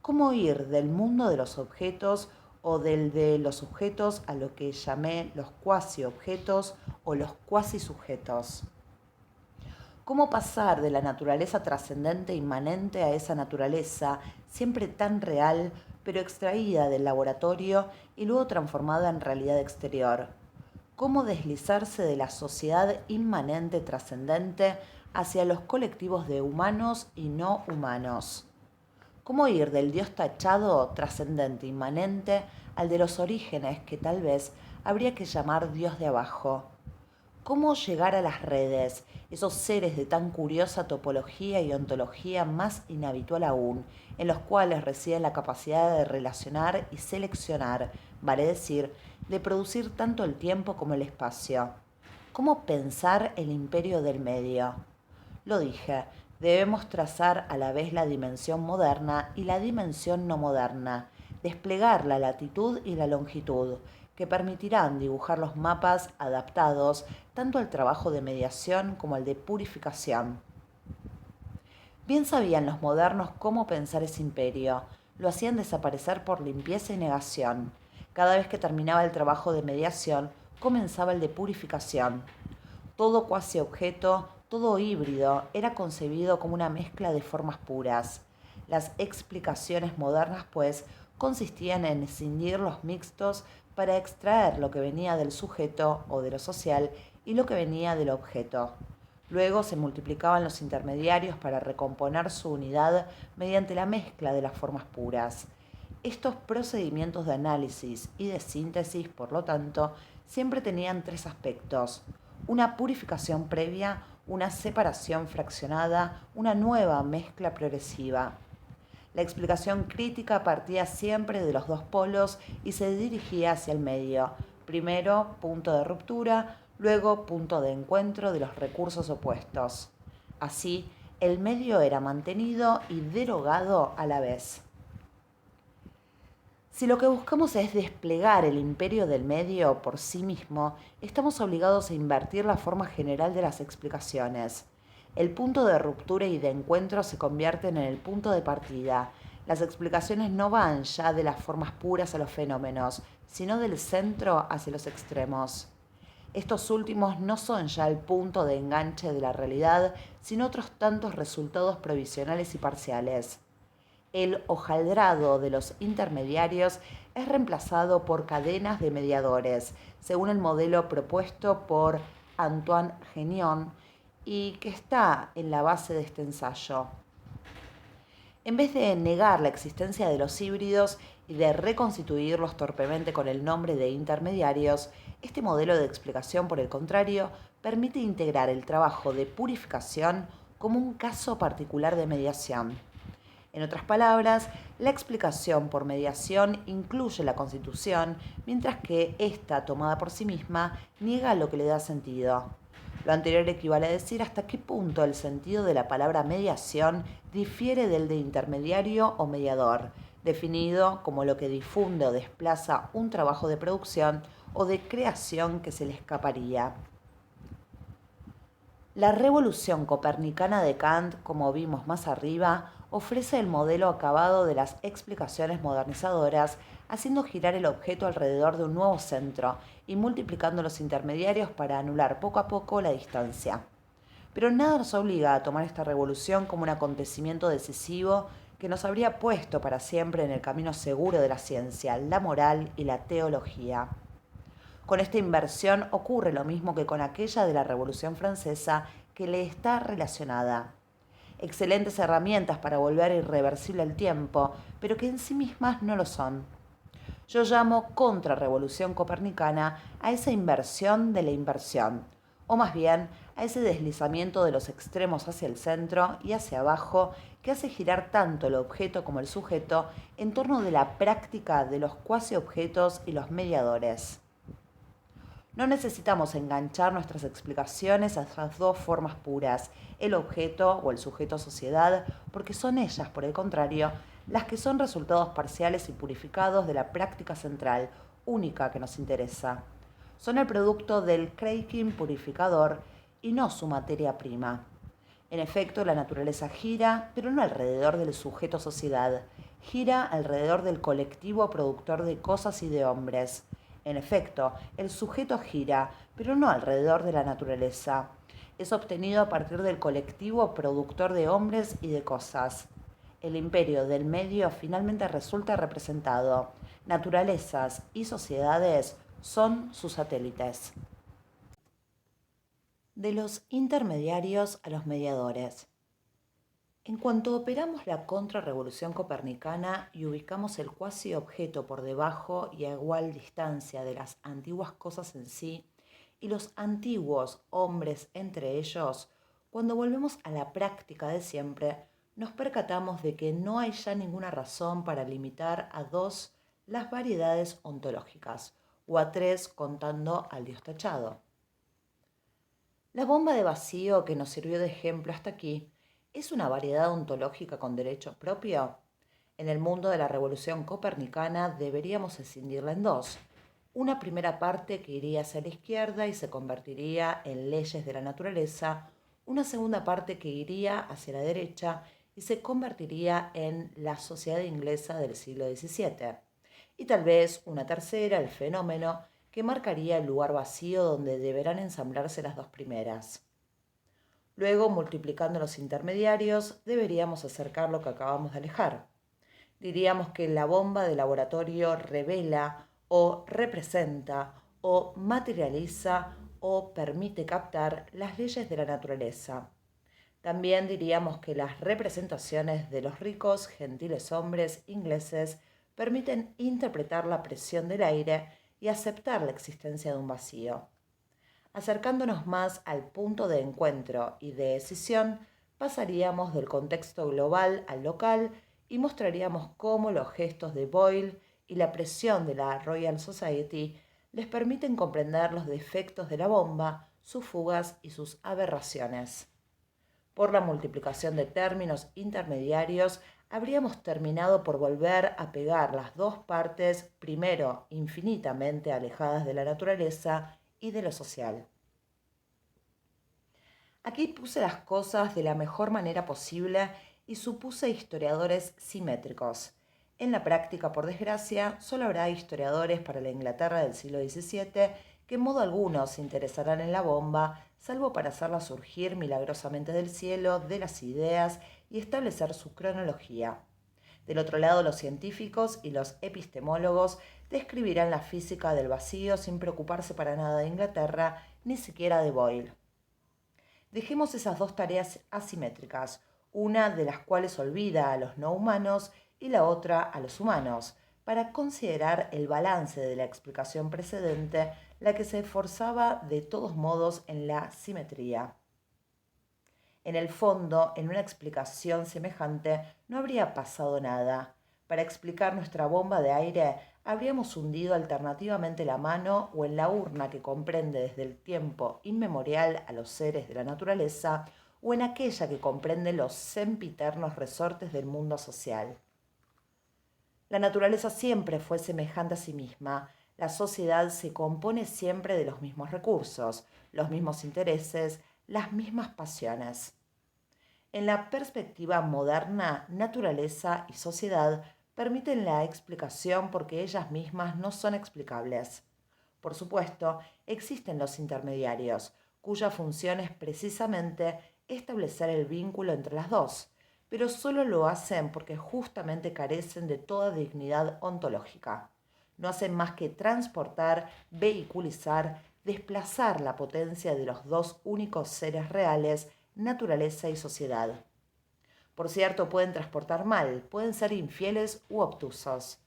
¿Cómo ir del mundo de los objetos o del de los objetos a lo que llamé los cuasi-objetos o los cuasi-sujetos? ¿Cómo pasar de la naturaleza trascendente e inmanente a esa naturaleza siempre tan real, pero extraída del laboratorio y luego transformada en realidad exterior? ¿Cómo deslizarse de la sociedad inmanente trascendente hacia los colectivos de humanos y no humanos? ¿Cómo ir del Dios tachado, trascendente, inmanente, al de los orígenes que tal vez habría que llamar Dios de abajo? ¿Cómo llegar a las redes, esos seres de tan curiosa topología y ontología más inhabitual aún, en los cuales reside la capacidad de relacionar y seleccionar, vale decir, de producir tanto el tiempo como el espacio? ¿Cómo pensar el imperio del medio? Lo dije, debemos trazar a la vez la dimensión moderna y la dimensión no moderna, desplegar la latitud y la longitud, que permitirán dibujar los mapas adaptados tanto al trabajo de mediación como al de purificación. Bien sabían los modernos cómo pensar ese imperio, lo hacían desaparecer por limpieza y negación. Cada vez que terminaba el trabajo de mediación, comenzaba el de purificación. Todo cuasi objeto, todo híbrido, era concebido como una mezcla de formas puras. Las explicaciones modernas, pues, consistían en escindir los mixtos para extraer lo que venía del sujeto o de lo social y lo que venía del objeto. Luego se multiplicaban los intermediarios para recomponer su unidad mediante la mezcla de las formas puras. Estos procedimientos de análisis y de síntesis, por lo tanto, siempre tenían tres aspectos: una purificación previa, una separación fraccionada, una nueva mezcla progresiva. La explicación crítica partía siempre de los dos polos y se dirigía hacia el medio. Primero, punto de ruptura, luego punto de encuentro de los recursos opuestos. Así, el medio era mantenido y derogado a la vez. Si lo que buscamos es desplegar el imperio del medio por sí mismo, estamos obligados a invertir la forma general de las explicaciones. El punto de ruptura y de encuentro se convierten en el punto de partida. Las explicaciones no van ya de las formas puras a los fenómenos, sino del centro hacia los extremos. Estos últimos no son ya el punto de enganche de la realidad, sino otros tantos resultados provisionales y parciales. El hojaldrado de los intermediarios es reemplazado por cadenas de mediadores, según el modelo propuesto por Antoine Gagnon y que está en la base de este ensayo. En vez de negar la existencia de los híbridos y de reconstituirlos torpemente con el nombre de intermediarios, este modelo de explicación, por el contrario, permite integrar el trabajo de purificación como un caso particular de mediación. En otras palabras, la explicación por mediación incluye la constitución, mientras que ésta, tomada por sí misma, niega lo que le da sentido. Lo anterior equivale a decir hasta qué punto el sentido de la palabra mediación difiere del de intermediario o mediador, definido como lo que difunde o desplaza un trabajo de producción o de creación que se le escaparía. La revolución copernicana de Kant, como vimos más arriba, ofrece el modelo acabado de las explicaciones modernizadoras, haciendo girar el objeto alrededor de un nuevo centro y multiplicando los intermediarios para anular poco a poco la distancia. Pero nada nos obliga a tomar esta revolución como un acontecimiento decisivo que nos habría puesto para siempre en el camino seguro de la ciencia, la moral y la teología. Con esta inversión ocurre lo mismo que con aquella de la Revolución Francesa, que le está relacionada. Excelentes herramientas para volver irreversible el tiempo, pero que en sí mismas no lo son. Yo llamo contrarrevolución copernicana a esa inversión de la inversión, o más bien a ese deslizamiento de los extremos hacia el centro y hacia abajo que hace girar tanto el objeto como el sujeto en torno de la práctica de los cuasi objetos y los mediadores. No necesitamos enganchar nuestras explicaciones a esas dos formas puras, el objeto o el sujeto sociedad, porque son ellas, por el contrario, las que son resultados parciales y purificados de la práctica central, única que nos interesa. Son el producto del cracking purificador y no su materia prima. En efecto, la naturaleza gira, pero no alrededor del sujeto sociedad, gira alrededor del colectivo productor de cosas y de hombres. En efecto, el sujeto gira, pero no alrededor de la naturaleza. Es obtenido a partir del colectivo productor de hombres y de cosas. El imperio del medio finalmente resulta representado. Naturalezas y sociedades son sus satélites. De los intermediarios a los mediadores. En cuanto operamos la contrarrevolución copernicana y ubicamos el cuasi objeto por debajo y a igual distancia de las antiguas cosas en sí y los antiguos hombres entre ellos, cuando volvemos a la práctica de siempre, nos percatamos de que no hay ya ninguna razón para limitar a dos las variedades ontológicas, o a tres contando al Dios tachado. La bomba de vacío que nos sirvió de ejemplo hasta aquí es una variedad ontológica con derecho propio. En el mundo de la revolución copernicana deberíamos escindirla en dos. Una primera parte que iría hacia la izquierda y se convertiría en leyes de la naturaleza. Una segunda parte que iría hacia la derecha y se convertiría en la sociedad inglesa del siglo XVII. Y tal vez una tercera, el fenómeno, que marcaría el lugar vacío donde deberán ensamblarse las dos primeras. Luego, multiplicando los intermediarios, deberíamos acercar lo que acabamos de alejar. Diríamos que la bomba de laboratorio revela o representa o materializa o permite captar las leyes de la naturaleza. También diríamos que las representaciones de los ricos, gentiles hombres ingleses permiten interpretar la presión del aire y aceptar la existencia de un vacío. Acercándonos más al punto de encuentro y de decisión, pasaríamos del contexto global al local y mostraríamos cómo los gestos de Boyle y la presión de la Royal Society les permiten comprender los defectos de la bomba, sus fugas y sus aberraciones. Por la multiplicación de términos intermediarios, habríamos terminado por volver a pegar las dos partes, primero infinitamente alejadas de la naturaleza y de lo social. Aquí puse las cosas de la mejor manera posible y supuse historiadores simétricos. En la práctica, por desgracia, solo habrá historiadores para la Inglaterra del siglo XVII que en modo alguno se interesarán en la bomba, salvo para hacerla surgir milagrosamente del cielo, de las ideas y establecer su cronología. Del otro lado, los científicos y los epistemólogos describirán la física del vacío sin preocuparse para nada de Inglaterra, ni siquiera de Boyle. Dejemos esas dos tareas asimétricas, una de las cuales olvida a los no humanos y la otra a los humanos, para considerar el balance de la explicación precedente, la que se esforzaba de todos modos en la simetría. En el fondo, en una explicación semejante, no habría pasado nada. Para explicar nuestra bomba de aire, habríamos hundido alternativamente la mano o en la urna que comprende desde el tiempo inmemorial a los seres de la naturaleza, o en aquella que comprende los sempiternos resortes del mundo social. La naturaleza siempre fue semejante a sí misma. La sociedad se compone siempre de los mismos recursos, los mismos intereses, las mismas pasiones. En la perspectiva moderna, naturaleza y sociedad permiten la explicación porque ellas mismas no son explicables. Por supuesto, existen los intermediarios, cuya función es precisamente establecer el vínculo entre las dos, pero solo lo hacen porque justamente carecen de toda dignidad ontológica. No hacen más que transportar, vehiculizar, desplazar la potencia de los dos únicos seres reales, naturaleza y sociedad. Por cierto, pueden transportar mal, pueden ser infieles u obtusos.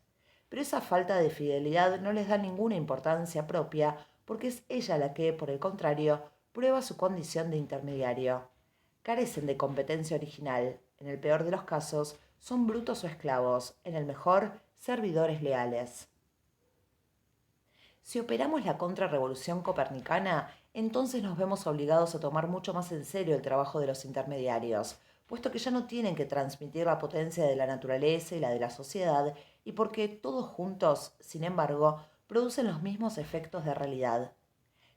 Pero esa falta de fidelidad no les da ninguna importancia propia porque es ella la que, por el contrario, prueba su condición de intermediario. Carecen de competencia original. En el peor de los casos, son brutos o esclavos. En el mejor, servidores leales. Si operamos la contrarrevolución copernicana, entonces nos vemos obligados a tomar mucho más en serio el trabajo de los intermediarios, puesto que ya no tienen que transmitir la potencia de la naturaleza y la de la sociedad, y porque todos juntos, sin embargo, producen los mismos efectos de realidad.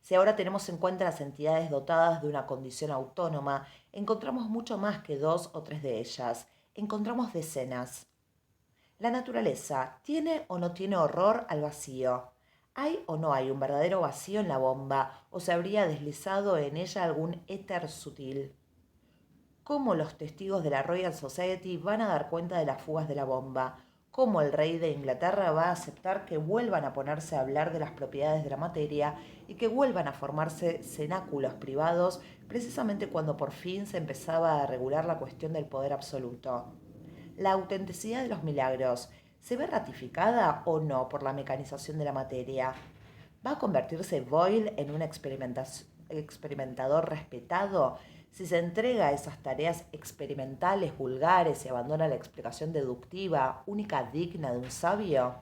Si ahora tenemos en cuenta las entidades dotadas de una condición autónoma, encontramos mucho más que dos o tres de ellas. Encontramos decenas. La naturaleza, ¿tiene o no tiene horror al vacío? ¿Hay o no hay un verdadero vacío en la bomba o se habría deslizado en ella algún éter sutil? ¿Cómo los testigos de la Royal Society van a dar cuenta de las fugas de la bomba? ¿Cómo el rey de Inglaterra va a aceptar que vuelvan a ponerse a hablar de las propiedades de la materia y que vuelvan a formarse cenáculos privados precisamente cuando por fin se empezaba a regular la cuestión del poder absoluto? ¿La autenticidad de los milagros se ve ratificada o no por la mecanización de la materia? ¿Va a convertirse Boyle en un experimentador respetado si se entrega a esas tareas experimentales vulgares y abandona la explicación deductiva, única digna de un sabio?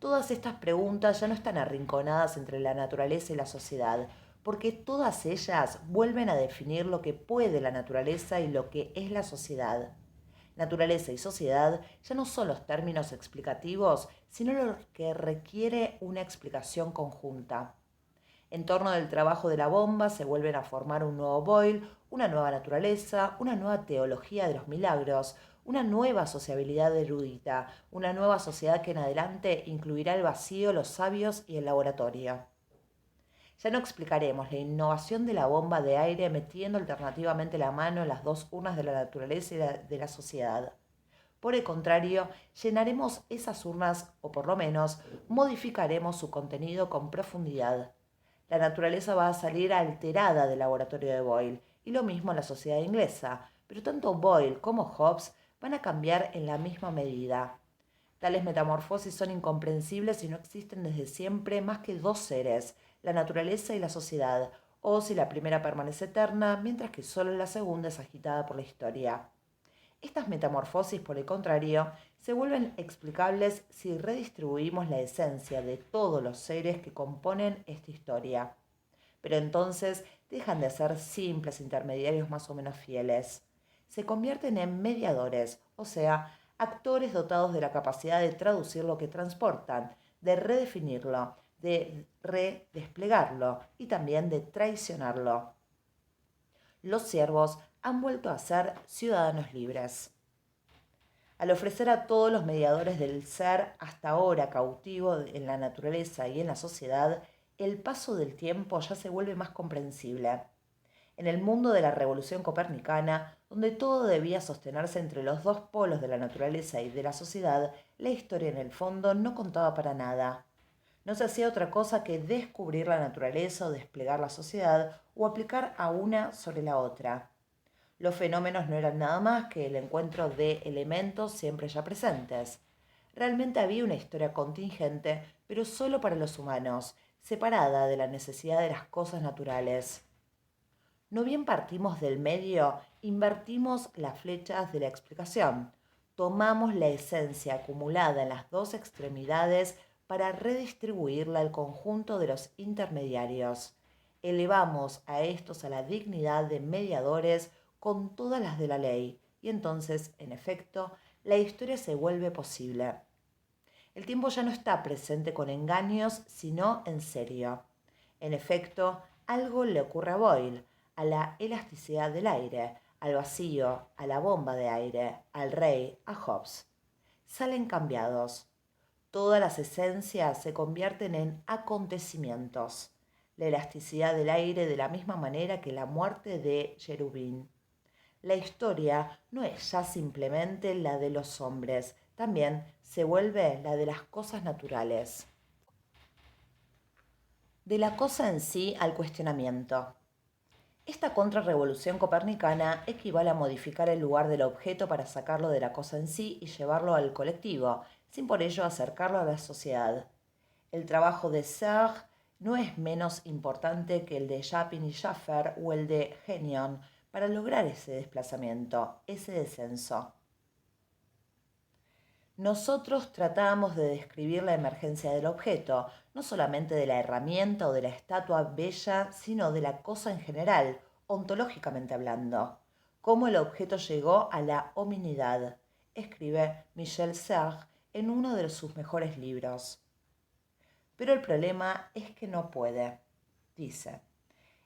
Todas estas preguntas ya no están arrinconadas entre la naturaleza y la sociedad, porque todas ellas vuelven a definir lo que puede la naturaleza y lo que es la sociedad. Naturaleza y sociedad ya no son los términos explicativos, sino lo que requiere una explicación conjunta. En torno del trabajo de la bomba se vuelven a formar un nuevo Boyle, una nueva naturaleza, una nueva teología de los milagros, una nueva sociabilidad erudita, una nueva sociedad que en adelante incluirá el vacío, los sabios y el laboratorio. Ya no explicaremos la innovación de la bomba de aire metiendo alternativamente la mano en las dos urnas de la naturaleza y de la sociedad. Por el contrario, llenaremos esas urnas, o por lo menos modificaremos su contenido con profundidad. La naturaleza va a salir alterada del laboratorio de Boyle, y lo mismo la sociedad inglesa, pero tanto Boyle como Hobbes van a cambiar en la misma medida. Tales metamorfosis son incomprensibles si no existen desde siempre más que dos seres, la naturaleza y la sociedad, o si la primera permanece eterna, mientras que solo la segunda es agitada por la historia. Estas metamorfosis, por el contrario, se vuelven explicables si redistribuimos la esencia de todos los seres que componen esta historia. Pero entonces dejan de ser simples intermediarios más o menos fieles. Se convierten en mediadores, o sea, actores dotados de la capacidad de traducir lo que transportan, de redefinirlo, de redesplegarlo y también de traicionarlo. Los siervos han vuelto a ser ciudadanos libres. Al ofrecer a todos los mediadores del ser hasta ahora cautivo en la naturaleza y en la sociedad, el paso del tiempo ya se vuelve más comprensible. En el mundo de la revolución copernicana, donde todo debía sostenerse entre los dos polos de la naturaleza y de la sociedad, la historia en el fondo no contaba para nada. No se hacía otra cosa que descubrir la naturaleza o desplegar la sociedad o aplicar a una sobre la otra. Los fenómenos no eran nada más que el encuentro de elementos siempre ya presentes. Realmente había una historia contingente, pero solo para los humanos, separada de la necesidad de las cosas naturales. No bien partimos del medio, invertimos las flechas de la explicación. Tomamos la esencia acumulada en las dos extremidades para redistribuirla al conjunto de los intermediarios. Elevamos a estos a la dignidad de mediadores con todas las de la ley, y entonces, en efecto, la historia se vuelve posible. El tiempo ya no está presente con engaños, sino en serio. En efecto, algo le ocurre a Boyle, a la elasticidad del aire, al vacío, a la bomba de aire, al rey, a Hobbes. Salen cambiados. Todas las esencias se convierten en acontecimientos. La elasticidad del aire de la misma manera que la muerte de Cherubín. La historia no es ya simplemente la de los hombres, también se vuelve la de las cosas naturales. De la cosa en sí al cuestionamiento. Esta contrarrevolución copernicana equivale a modificar el lugar del objeto para sacarlo de la cosa en sí y llevarlo al colectivo, sin por ello acercarlo a la sociedad. El trabajo de Serre no es menos importante que el de Chapin y Schaffer o el de Hennion para lograr ese desplazamiento, ese descenso. Nosotros tratamos de describir la emergencia del objeto, no solamente de la herramienta o de la estatua bella, sino de la cosa en general, ontológicamente hablando. Cómo el objeto llegó a la hominidad, escribe Michel Serre en uno de sus mejores libros. Pero el problema es que no puede. Dice,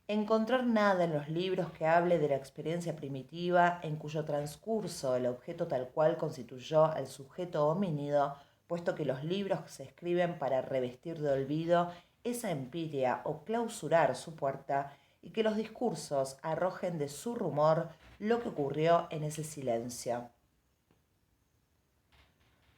encontrar nada en los libros que hable de la experiencia primitiva en cuyo transcurso el objeto tal cual constituyó al sujeto homínido, puesto que los libros se escriben para revestir de olvido esa empiria o clausurar su puerta, y que los discursos arrojen de su rumor lo que ocurrió en ese silencio.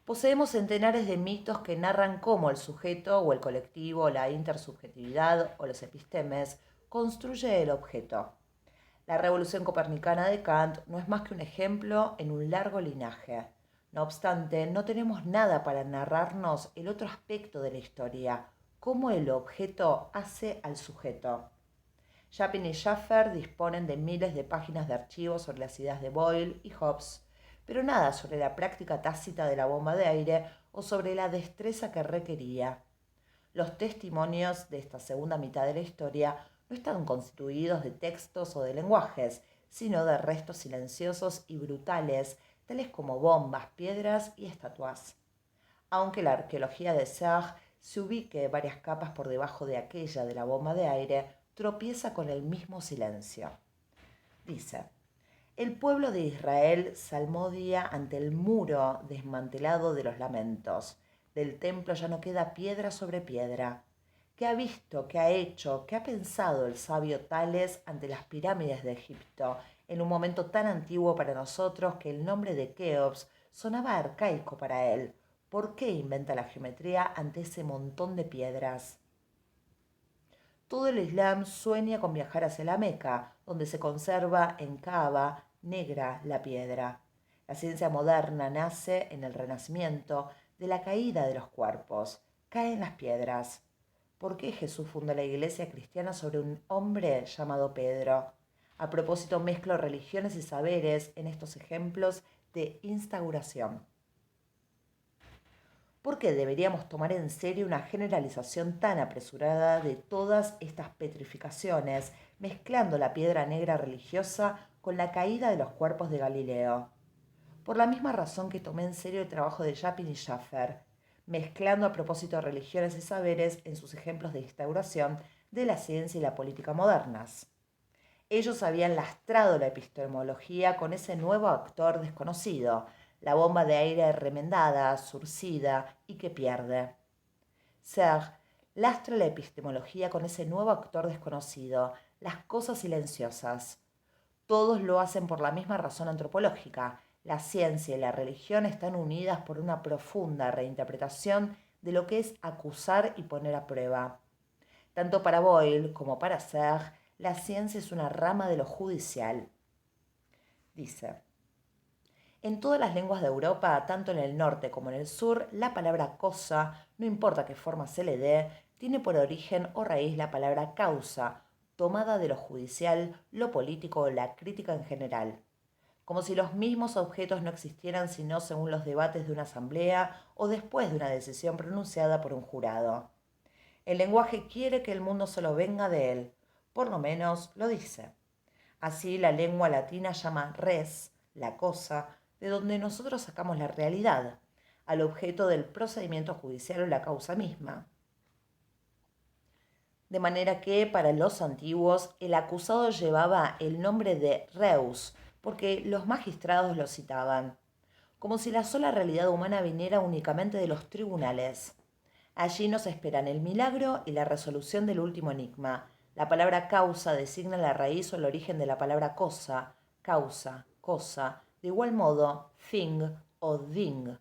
Poseemos centenares de mitos que narran cómo el sujeto o el colectivo, la intersubjetividad o los epistemes construye el objeto. La revolución copernicana de Kant no es más que un ejemplo en un largo linaje. No obstante, no tenemos nada para narrarnos el otro aspecto de la historia, cómo el objeto hace al sujeto. Chapin y Schaffer disponen de miles de páginas de archivos sobre las ideas de Boyle y Hobbes, pero nada sobre la práctica tácita de la bomba de aire o sobre la destreza que requería. Los testimonios de esta segunda mitad de la historia no están constituidos de textos o de lenguajes, sino de restos silenciosos y brutales, tales como bombas, piedras y estatuas. Aunque la arqueología de Serre se ubique varias capas por debajo de aquella de la bomba de aire, tropieza con el mismo silencio. Dice, el pueblo de Israel salmodia ante el muro desmantelado de los lamentos. Del templo ya no queda piedra sobre piedra. ¿Qué ha visto, qué ha hecho, qué ha pensado el sabio Tales ante las pirámides de Egipto, en un momento tan antiguo para nosotros que el nombre de Keops sonaba arcaico para él? ¿Por qué inventa la geometría ante ese montón de piedras? Todo el Islam sueña con viajar hacia la Meca, donde se conserva en Kaaba negra la piedra. La ciencia moderna nace en el Renacimiento de la caída de los cuerpos. Caen las piedras. ¿Por qué Jesús fundó la iglesia cristiana sobre un hombre llamado Pedro? A propósito, mezclo religiones y saberes en estos ejemplos de instauración. ¿Por qué deberíamos tomar en serio una generalización tan apresurada de todas estas petrificaciones, mezclando la piedra negra religiosa con la caída de los cuerpos de Galileo? Por la misma razón que tomé en serio el trabajo de Chapin y Schaffer, mezclando a propósito religiones y saberes en sus ejemplos de instauración de la ciencia y la política modernas. Ellos habían lastrado la epistemología con ese nuevo actor desconocido, la bomba de aire remendada, surcida y que pierde. Serre lastra la epistemología con ese nuevo actor desconocido, las cosas silenciosas. Todos lo hacen por la misma razón antropológica. La ciencia y la religión están unidas por una profunda reinterpretación de lo que es acusar y poner a prueba. Tanto para Boyle como para Serre, la ciencia es una rama de lo judicial. Dice, en todas las lenguas de Europa, tanto en el norte como en el sur, la palabra cosa, no importa qué forma se le dé, tiene por origen o raíz la palabra causa, tomada de lo judicial, lo político o la crítica en general. Como si los mismos objetos no existieran sino según los debates de una asamblea o después de una decisión pronunciada por un jurado. El lenguaje quiere que el mundo solo venga de él, por lo menos lo dice. Así la lengua latina llama res, la cosa, de donde nosotros sacamos la realidad, al objeto del procedimiento judicial o la causa misma. De manera que para los antiguos el acusado llevaba el nombre de reus, porque los magistrados lo citaban, como si la sola realidad humana viniera únicamente de los tribunales. Allí nos esperan el milagro y la resolución del último enigma. La palabra causa designa la raíz o el origen de la palabra cosa, causa, cosa. De igual modo, thing o ding.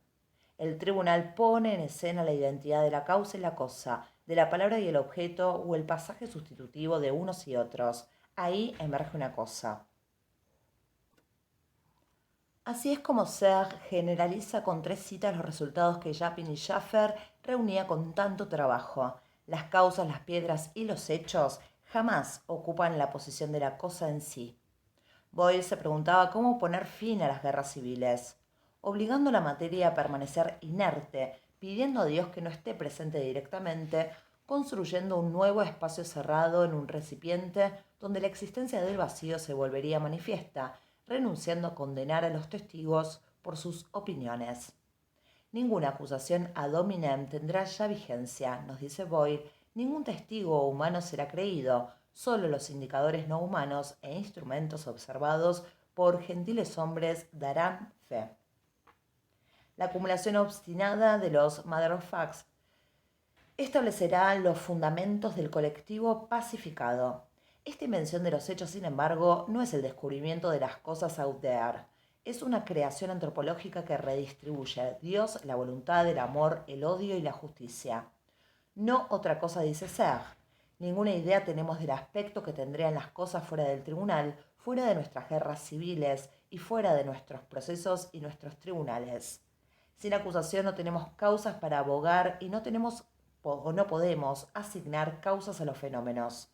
El tribunal pone en escena la identidad de la causa y la cosa, de la palabra y el objeto o el pasaje sustitutivo de unos y otros. Ahí emerge una cosa. Así es como Serre generaliza con 3 citas los resultados que Chapin y Schaffer reunía con tanto trabajo. Las causas, las piedras y los hechos jamás ocupan la posición de la cosa en sí. Boyle se preguntaba cómo poner fin a las guerras civiles, obligando la materia a permanecer inerte, pidiendo a Dios que no esté presente directamente, construyendo un nuevo espacio cerrado en un recipiente donde la existencia del vacío se volvería manifiesta, renunciando a condenar a los testigos por sus opiniones. Ninguna acusación ad hominem tendrá ya vigencia, nos dice Boyle, Ningún testigo humano será creído, solo los indicadores no humanos e instrumentos observados por gentiles hombres darán fe. La acumulación obstinada de los matter of facts establecerá los fundamentos del colectivo pacificado. Esta invención de los hechos, sin embargo, no es el descubrimiento de las cosas out there. Es una creación antropológica que redistribuye Dios, la voluntad, el amor, el odio y la justicia. No otra cosa dice Serge. Ninguna idea tenemos del aspecto que tendrían las cosas fuera del tribunal, fuera de nuestras guerras civiles y fuera de nuestros procesos y nuestros tribunales. Sin acusación no tenemos causas para abogar y no podemos asignar causas a los fenómenos.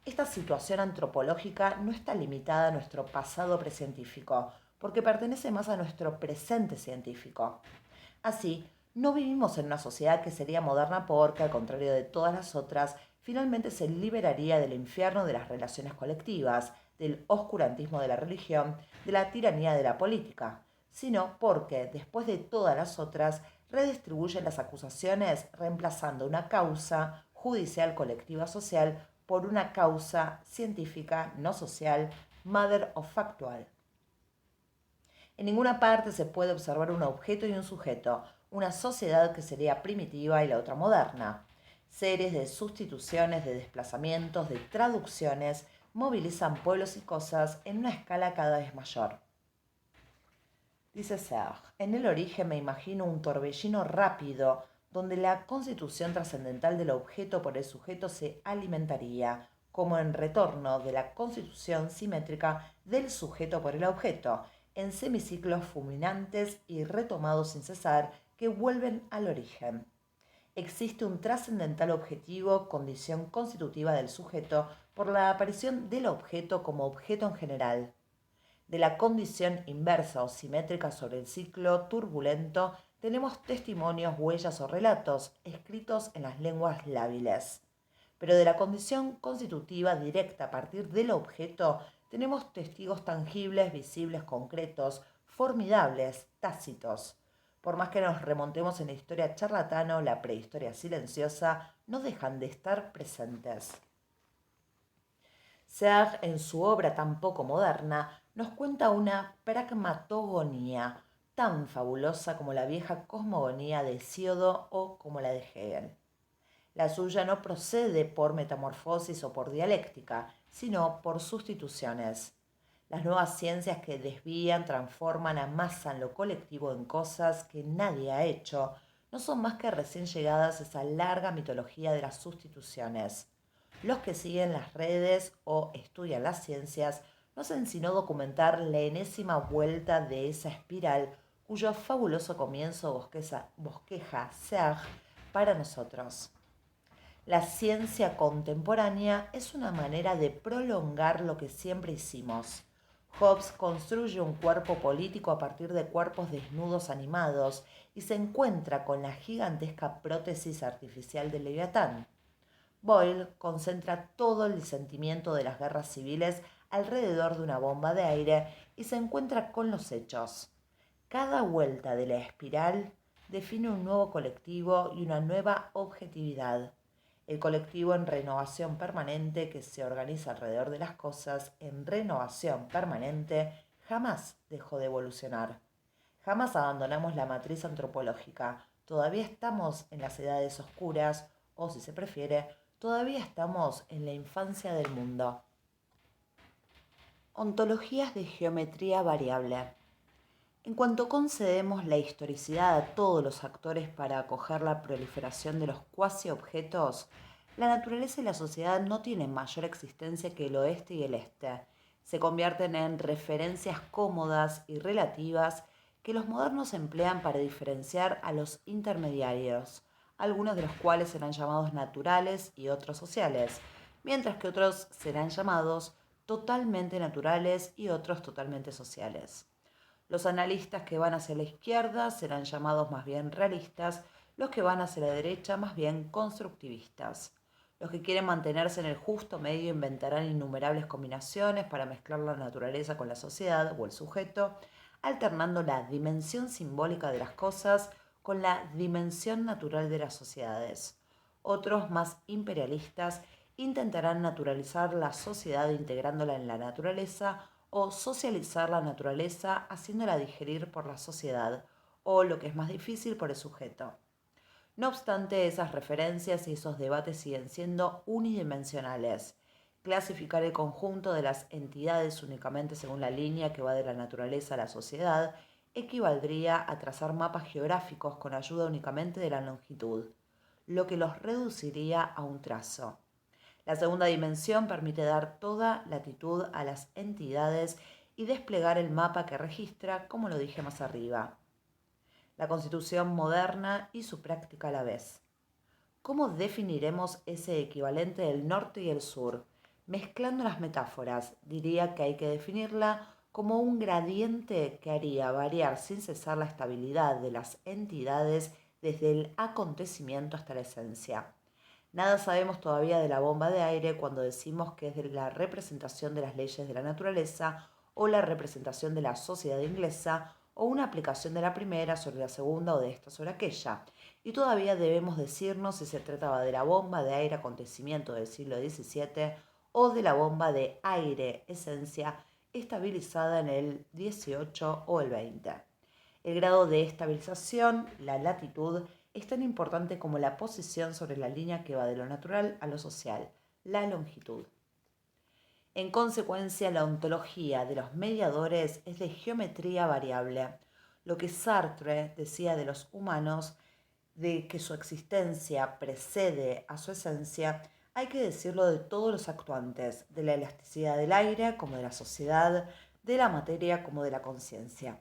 Esta situación antropológica no está limitada a nuestro pasado precientífico, porque pertenece más a nuestro presente científico. Así, no vivimos en una sociedad que sería moderna porque, al contrario de todas las otras, finalmente se liberaría del infierno de las relaciones colectivas, del oscurantismo de la religión, de la tiranía de la política, sino porque, después de todas las otras, redistribuyen las acusaciones reemplazando una causa judicial colectiva social por una causa científica no social, matter of factual. En ninguna parte se puede observar un objeto y un sujeto, una sociedad que sería primitiva y la otra moderna. Series de sustituciones, de desplazamientos, de traducciones movilizan pueblos y cosas en una escala cada vez mayor. Dice Serge, en el origen me imagino un torbellino rápido donde la constitución trascendental del objeto por el sujeto se alimentaría, como en retorno de la constitución simétrica del sujeto por el objeto, en semiciclos fulminantes y retomados sin cesar que vuelven al origen. Existe un trascendental objetivo, condición constitutiva del sujeto, por la aparición del objeto como objeto en general. De la condición inversa o simétrica sobre el ciclo turbulento tenemos testimonios, huellas o relatos escritos en las lenguas lábiles. Pero de la condición constitutiva directa a partir del objeto tenemos testigos tangibles, visibles, concretos, formidables, tácitos. Por más que nos remontemos en la historia charlatana o la prehistoria silenciosa, no dejan de estar presentes. Serge, en su obra tan poco moderna, nos cuenta una pragmatogonía tan fabulosa como la vieja cosmogonía de Hesíodo o como la de Hegel. La suya no procede por metamorfosis o por dialéctica, sino por sustituciones. Las nuevas ciencias que desvían, transforman, amasan lo colectivo en cosas que nadie ha hecho, no son más que recién llegadas a esa larga mitología de las sustituciones. Los que siguen las redes o estudian las ciencias no hacen sino documentar la enésima vuelta de esa espiral cuyo fabuloso comienzo bosqueja Serge para nosotros. La ciencia contemporánea es una manera de prolongar lo que siempre hicimos. Hobbes construye un cuerpo político a partir de cuerpos desnudos animados y se encuentra con la gigantesca prótesis artificial de Leviatán. Boyle concentra todo el sentimiento de las guerras civiles alrededor de una bomba de aire y se encuentra con los hechos. Cada vuelta de la espiral define un nuevo colectivo y una nueva objetividad. El colectivo en renovación permanente que se organiza alrededor de las cosas en renovación permanente jamás dejó de evolucionar. Jamás abandonamos la matriz antropológica. Todavía estamos en las edades oscuras o, si se prefiere, todavía estamos en la infancia del mundo. Ontologías de geometría variable. En cuanto concedemos la historicidad a todos los actores para acoger la proliferación de los cuasi-objetos, la naturaleza y la sociedad no tienen mayor existencia que el oeste y el este. Se convierten en referencias cómodas y relativas que los modernos emplean para diferenciar a los intermediarios, algunos de los cuales serán llamados naturales y otros sociales, mientras que otros serán llamados totalmente naturales y otros totalmente sociales. Los analistas que van hacia la izquierda serán llamados más bien realistas, los que van hacia la derecha más bien constructivistas. Los que quieren mantenerse en el justo medio inventarán innumerables combinaciones para mezclar la naturaleza con la sociedad o el sujeto, alternando la dimensión simbólica de las cosas con la dimensión natural de las sociedades. Otros, más imperialistas, intentarán naturalizar la sociedad integrándola en la naturaleza o socializar la naturaleza haciéndola digerir por la sociedad o, lo que es más difícil, por el sujeto. No obstante, esas referencias y esos debates siguen siendo unidimensionales. Clasificar el conjunto de las entidades únicamente según la línea que va de la naturaleza a la sociedad equivaldría a trazar mapas geográficos con ayuda únicamente de la longitud, lo que los reduciría a un trazo. La segunda dimensión permite dar toda latitud a las entidades y desplegar el mapa que registra, como lo dije más arriba. La Constitución moderna y su práctica a la vez. ¿Cómo definiremos ese equivalente del norte y el sur? Mezclando las metáforas, diría que hay que definirla como un gradiente que haría variar sin cesar la estabilidad de las entidades desde el acontecimiento hasta la esencia. Nada sabemos todavía de la bomba de aire cuando decimos que es de la representación de las leyes de la naturaleza o la representación de la sociedad inglesa o una aplicación de la primera sobre la segunda o de esta sobre aquella. Y todavía debemos decirnos si se trataba de la bomba de aire acontecimiento del siglo XVII o de la bomba de aire esencia estabilizada en el XVIII o el XX. El grado de estabilización, la latitud, es tan importante como la posición sobre la línea que va de lo natural a lo social, la longitud. En consecuencia, la ontología de los mediadores es de geometría variable. Lo que Sartre decía de los humanos, de que su existencia precede a su esencia, hay que decirlo de todos los actuantes, de la elasticidad del aire como de la sociedad, de la materia como de la conciencia.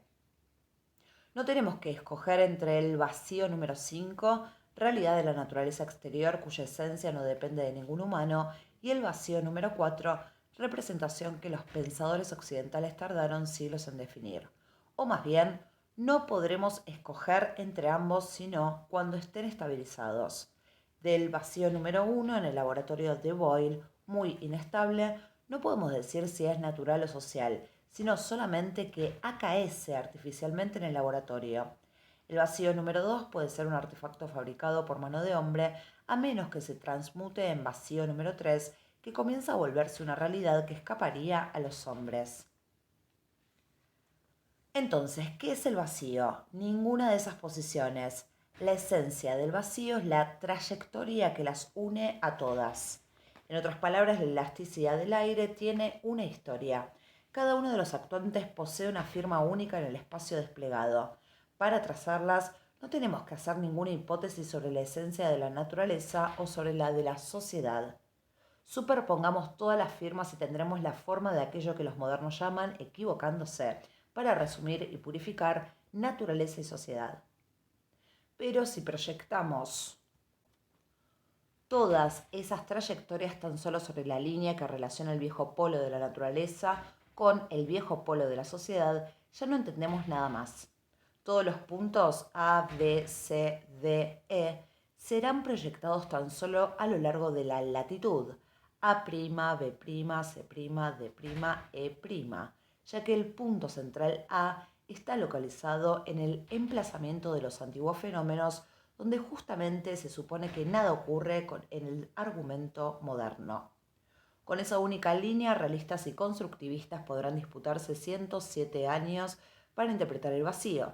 No tenemos que escoger entre el vacío número 5, realidad de la naturaleza exterior cuya esencia no depende de ningún humano, y el vacío número 4, representación que los pensadores occidentales tardaron siglos en definir. O más bien, no podremos escoger entre ambos sino cuando estén estabilizados. Del vacío número 1 en el laboratorio de Boyle, muy inestable, no podemos decir si es natural o social, sino solamente que acaece artificialmente en el laboratorio. El vacío número 2 puede ser un artefacto fabricado por mano de hombre, a menos que se transmute en vacío número 3, que comienza a volverse una realidad que escaparía a los hombres. Entonces, ¿qué es el vacío? Ninguna de esas posiciones. La esencia del vacío es la trayectoria que las une a todas. En otras palabras, la elasticidad del aire tiene una historia. Cada uno de los actuantes posee una firma única en el espacio desplegado. Para trazarlas, no tenemos que hacer ninguna hipótesis sobre la esencia de la naturaleza o sobre la de la sociedad. Superpongamos todas las firmas y tendremos la forma de aquello que los modernos llaman, equivocándose, para resumir y purificar naturaleza y sociedad. Pero si proyectamos todas esas trayectorias tan solo sobre la línea que relaciona el viejo polo de la naturaleza con el viejo polo de la sociedad, ya no entendemos nada más. Todos los puntos A, B, C, D, E serán proyectados tan solo a lo largo de la latitud A', B', C', D', E', ya que el punto central A está localizado en el emplazamiento de los antiguos fenómenos, donde justamente se supone que nada ocurre en el argumento moderno. Con esa única línea, realistas y constructivistas podrán disputarse 107 años para interpretar el vacío.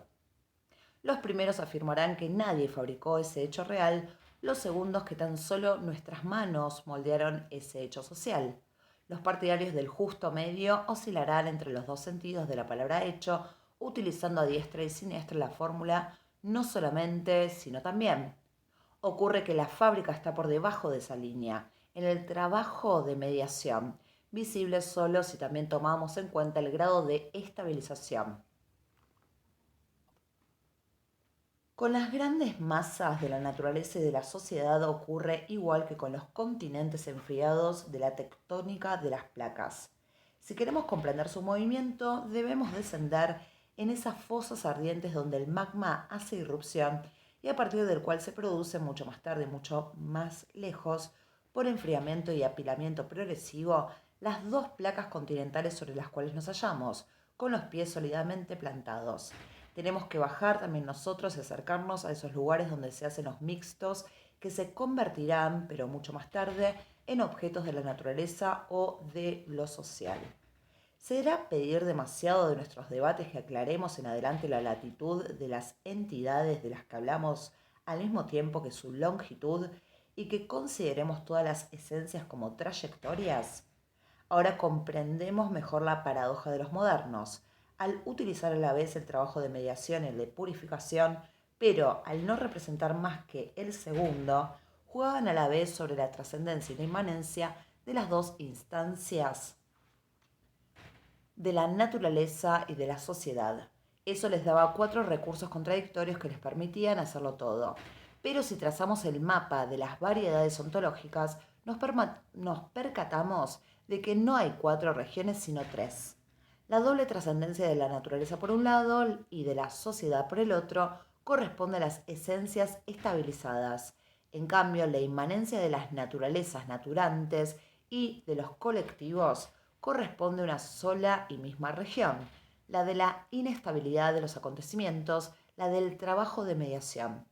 Los primeros afirmarán que nadie fabricó ese hecho real, los segundos que tan solo nuestras manos moldearon ese hecho social. Los partidarios del justo medio oscilarán entre los dos sentidos de la palabra hecho, utilizando a diestra y siniestra la fórmula no solamente, sino también. Ocurre que la fábrica está por debajo de esa línea, en el trabajo de mediación, visible solo si también tomamos en cuenta el grado de estabilización. Con las grandes masas de la naturaleza y de la sociedad ocurre igual que con los continentes enfriados de la tectónica de las placas. Si queremos comprender su movimiento, debemos descender en esas fosas ardientes donde el magma hace irrupción y a partir del cual se produce mucho más tarde, mucho más lejos, por enfriamiento y apilamiento progresivo, las dos placas continentales sobre las cuales nos hallamos, con los pies sólidamente plantados. Tenemos que bajar también nosotros y acercarnos a esos lugares donde se hacen los mixtos que se convertirán, pero mucho más tarde, en objetos de la naturaleza o de lo social. ¿Será pedir demasiado de nuestros debates que aclaremos en adelante la latitud de las entidades de las que hablamos al mismo tiempo que su longitud y que consideremos todas las esencias como trayectorias? Ahora comprendemos mejor la paradoja de los modernos, al utilizar a la vez el trabajo de mediación y el de purificación, pero al no representar más que el segundo, jugaban a la vez sobre la trascendencia y la inmanencia de las dos instancias de la naturaleza y de la sociedad. Eso les daba cuatro recursos contradictorios que les permitían hacerlo todo. Pero si trazamos el mapa de las variedades ontológicas, nos percatamos de que no hay cuatro regiones sino tres. La doble trascendencia de la naturaleza por un lado y de la sociedad por el otro corresponde a las esencias estabilizadas. En cambio, la inmanencia de las naturalezas naturantes y de los colectivos corresponde a una sola y misma región, la de la inestabilidad de los acontecimientos, la del trabajo de mediación.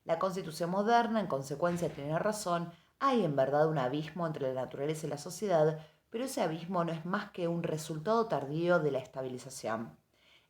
La Constitución moderna, en consecuencia, tiene razón, hay en verdad un abismo entre la naturaleza y la sociedad, pero ese abismo no es más que un resultado tardío de la estabilización.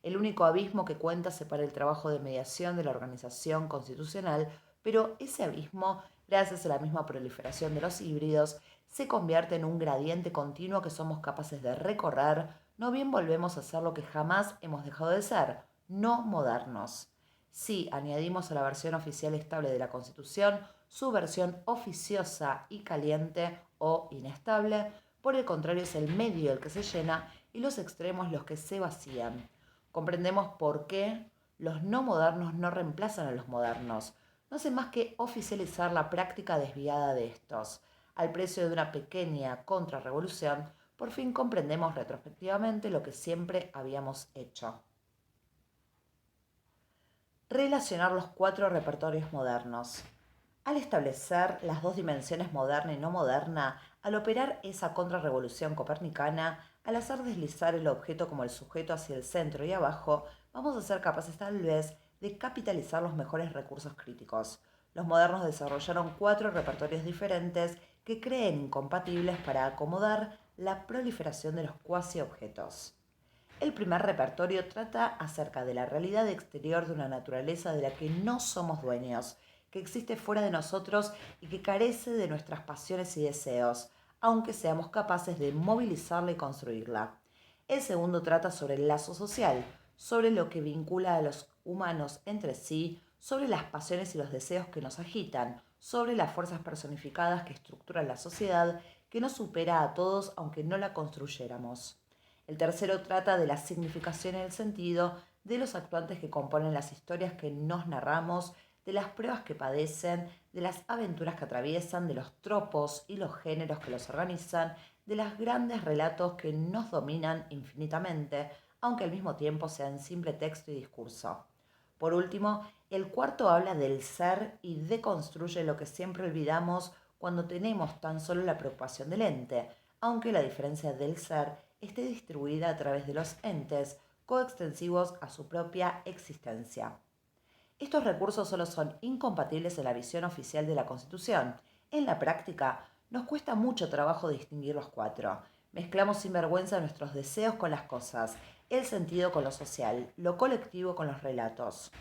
El único abismo que cuenta separa el trabajo de mediación de la organización constitucional, pero ese abismo, gracias a la misma proliferación de los híbridos, se convierte en un gradiente continuo que somos capaces de recorrer, no bien volvemos a ser lo que jamás hemos dejado de ser, no modernos. Si añadimos a la versión oficial estable de la Constitución su versión oficiosa y caliente o inestable, por el contrario es el medio el que se llena y los extremos los que se vacían. Comprendemos por qué los no modernos no reemplazan a los modernos. No hace más que oficializar la práctica desviada de estos. Al precio de una pequeña contrarrevolución, por fin comprendemos retrospectivamente lo que siempre habíamos hecho. Relacionar los cuatro repertorios modernos. Al establecer las dos dimensiones moderna y no moderna, al operar esa contrarrevolución copernicana, al hacer deslizar el objeto como el sujeto hacia el centro y abajo, vamos a ser capaces tal vez de capitalizar los mejores recursos críticos. Los modernos desarrollaron cuatro repertorios diferentes que creen incompatibles para acomodar la proliferación de los cuasi-objetos. El primer repertorio trata acerca de la realidad exterior de una naturaleza de la que no somos dueños, que existe fuera de nosotros y que carece de nuestras pasiones y deseos, aunque seamos capaces de movilizarla y construirla. El segundo trata sobre el lazo social, sobre lo que vincula a los humanos entre sí, sobre las pasiones y los deseos que nos agitan, sobre las fuerzas personificadas que estructuran la sociedad, que nos supera a todos aunque no la construyéramos. El tercero trata de la significación y el sentido de los actuantes que componen las historias que nos narramos, de las pruebas que padecen, de las aventuras que atraviesan, de los tropos y los géneros que los organizan, de los grandes relatos que nos dominan infinitamente, aunque al mismo tiempo sean simple texto y discurso. Por último, el cuarto habla del ser y deconstruye lo que siempre olvidamos cuando tenemos tan solo la preocupación del ente, aunque la diferencia del ser esté distribuida a través de los entes coextensivos a su propia existencia. Estos recursos solo son incompatibles en la visión oficial de la Constitución. En la práctica, nos cuesta mucho trabajo distinguir los cuatro. Mezclamos sin vergüenza nuestros deseos con las cosas, el sentido con lo social, lo colectivo con los relatos.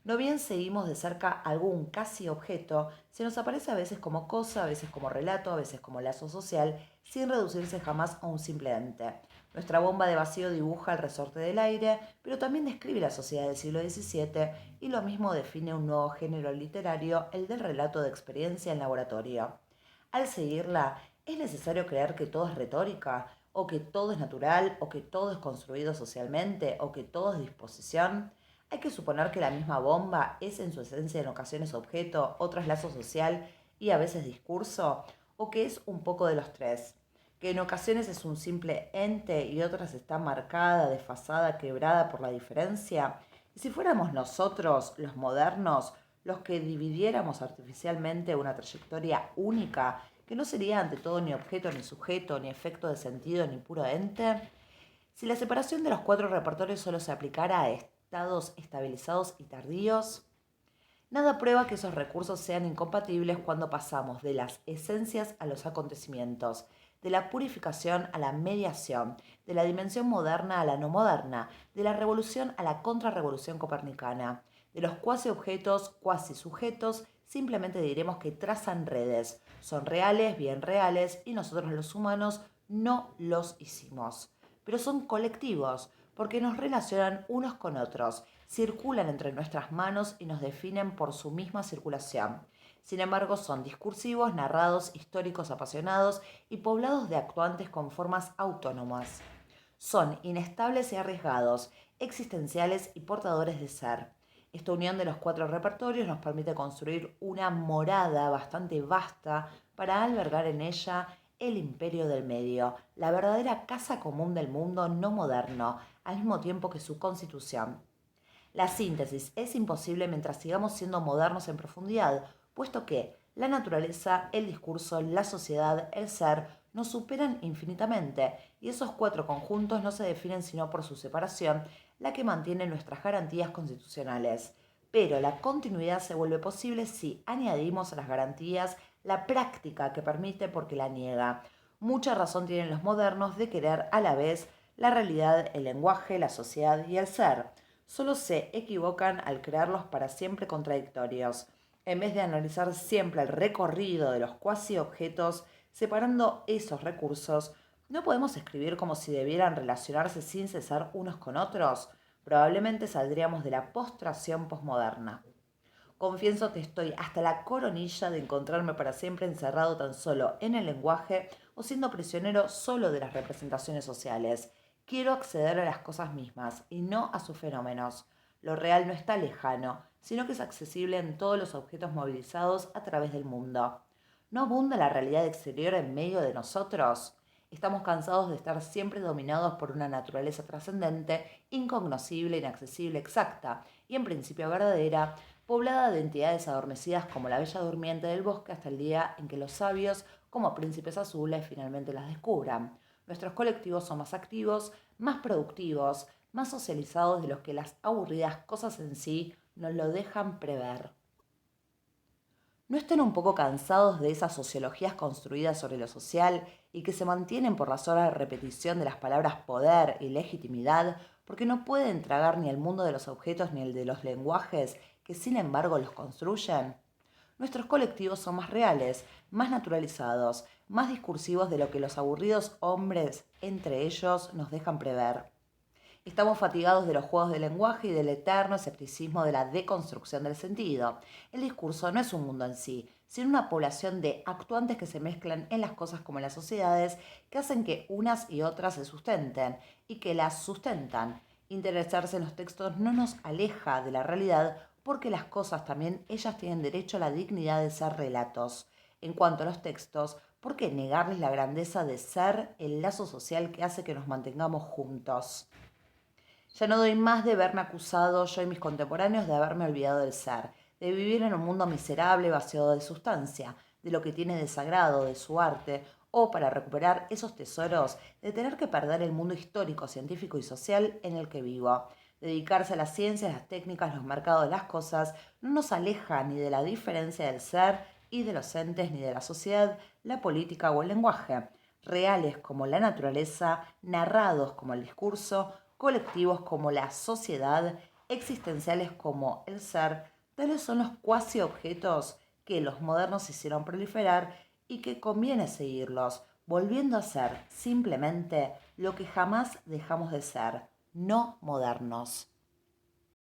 No bien seguimos de cerca algún casi objeto, se nos aparece a veces como cosa, a veces como relato, a veces como lazo social, sin reducirse jamás a un simple ente. Nuestra bomba de vacío dibuja el resorte del aire, pero también describe la sociedad del siglo XVII y lo mismo define un nuevo género literario, el del relato de experiencia en laboratorio. Al seguirla, ¿es necesario creer que todo es retórica? ¿O que todo es natural? ¿O que todo es construido socialmente? ¿O que todo es disposición? Hay que suponer que la misma bomba es en su esencia en ocasiones objeto, otras lazo social y a veces discurso, o que es un poco de los tres, que en ocasiones es un simple ente y otras está marcada, desfasada, quebrada por la diferencia. Y si fuéramos nosotros, los modernos, los que dividiéramos artificialmente una trayectoria única, que no sería ante todo ni objeto, ni sujeto, ni efecto de sentido, ni puro ente, si la separación de los cuatro repertorios solo se aplicara a estados estabilizados y tardíos, Nada prueba que esos recursos sean incompatibles cuando pasamos de las esencias a los acontecimientos, de la purificación a la mediación, de la dimensión moderna a la no moderna, de la revolución a la contrarrevolución copernicana, de los cuasi objetos, cuasi sujetos, simplemente diremos que trazan redes, son reales, bien reales, y nosotros los humanos no los hicimos. Pero son colectivos, porque nos relacionan unos con otros, circulan entre nuestras manos y nos definen por su misma circulación. Sin embargo, son discursivos, narrados, históricos, apasionados y poblados de actuantes con formas autónomas. Son inestables y arriesgados, existenciales y portadores de ser. Esta unión de los cuatro repertorios nos permite construir una morada bastante vasta para albergar en ella el imperio del medio, la verdadera casa común del mundo no moderno, al mismo tiempo que su constitución. La síntesis es imposible mientras sigamos siendo modernos en profundidad, puesto que la naturaleza, el discurso, la sociedad, el ser nos superan infinitamente, y esos cuatro conjuntos no se definen sino por su separación, la que mantiene nuestras garantías constitucionales. Pero la continuidad se vuelve posible si añadimos a las garantías la práctica que permite porque la niega. Mucha razón tienen los modernos de querer a la vez la realidad, el lenguaje, la sociedad y el ser. Solo se equivocan al crearlos para siempre contradictorios, en vez de analizar siempre el recorrido de los cuasi objetos, separando esos recursos. ¿No podemos escribir como si debieran relacionarse sin cesar unos con otros? Probablemente saldríamos de la postración posmoderna. Confieso que estoy hasta la coronilla de encontrarme para siempre encerrado tan solo en el lenguaje o siendo prisionero solo de las representaciones sociales. Quiero acceder a las cosas mismas y no a sus fenómenos. Lo real no está lejano, sino que es accesible en todos los objetos movilizados a través del mundo. ¿No abunda la realidad exterior en medio de nosotros? Estamos cansados de estar siempre dominados por una naturaleza trascendente, incognoscible, inaccesible, exacta y en principio verdadera, poblada de entidades adormecidas como la bella durmiente del bosque hasta el día en que los sabios, como príncipes azules, finalmente las descubran. Nuestros colectivos son más activos, más productivos, más socializados de los que las aburridas cosas en sí nos lo dejan prever. ¿No están un poco cansados de esas sociologías construidas sobre lo social y que se mantienen por la sola repetición de las palabras poder y legitimidad, porque no pueden tragar ni el mundo de los objetos ni el de los lenguajes que sin embargo los construyen? Nuestros colectivos son más reales, más naturalizados, más discursivos de lo que los aburridos hombres entre ellos nos dejan prever. Estamos fatigados de los juegos de lenguaje y del eterno escepticismo de la deconstrucción del sentido. El discurso no es un mundo en sí, sino una población de actuantes que se mezclan en las cosas como en las sociedades, que hacen que unas y otras se sustenten y que las sustentan. Interesarse en los textos no nos aleja de la realidad porque las cosas también ellas tienen derecho a la dignidad de ser relatos. En cuanto a los textos, ¿por qué negarles la grandeza de ser el lazo social que hace que nos mantengamos juntos? Ya no doy más de verme acusado yo y mis contemporáneos de haberme olvidado del ser, de vivir en un mundo miserable vaciado de sustancia, de lo que tiene de sagrado, de su arte, o para recuperar esos tesoros, de tener que perder el mundo histórico, científico y social en el que vivo. Dedicarse a las ciencias, las técnicas, los mercados de las cosas, no nos aleja ni de la diferencia del ser y de los entes, ni de la sociedad, la política o el lenguaje, reales como la naturaleza, narrados como el discurso, colectivos como la sociedad, existenciales como el ser, tales son los cuasi objetos que los modernos hicieron proliferar y que conviene seguirlos, volviendo a ser simplemente lo que jamás dejamos de ser, no modernos.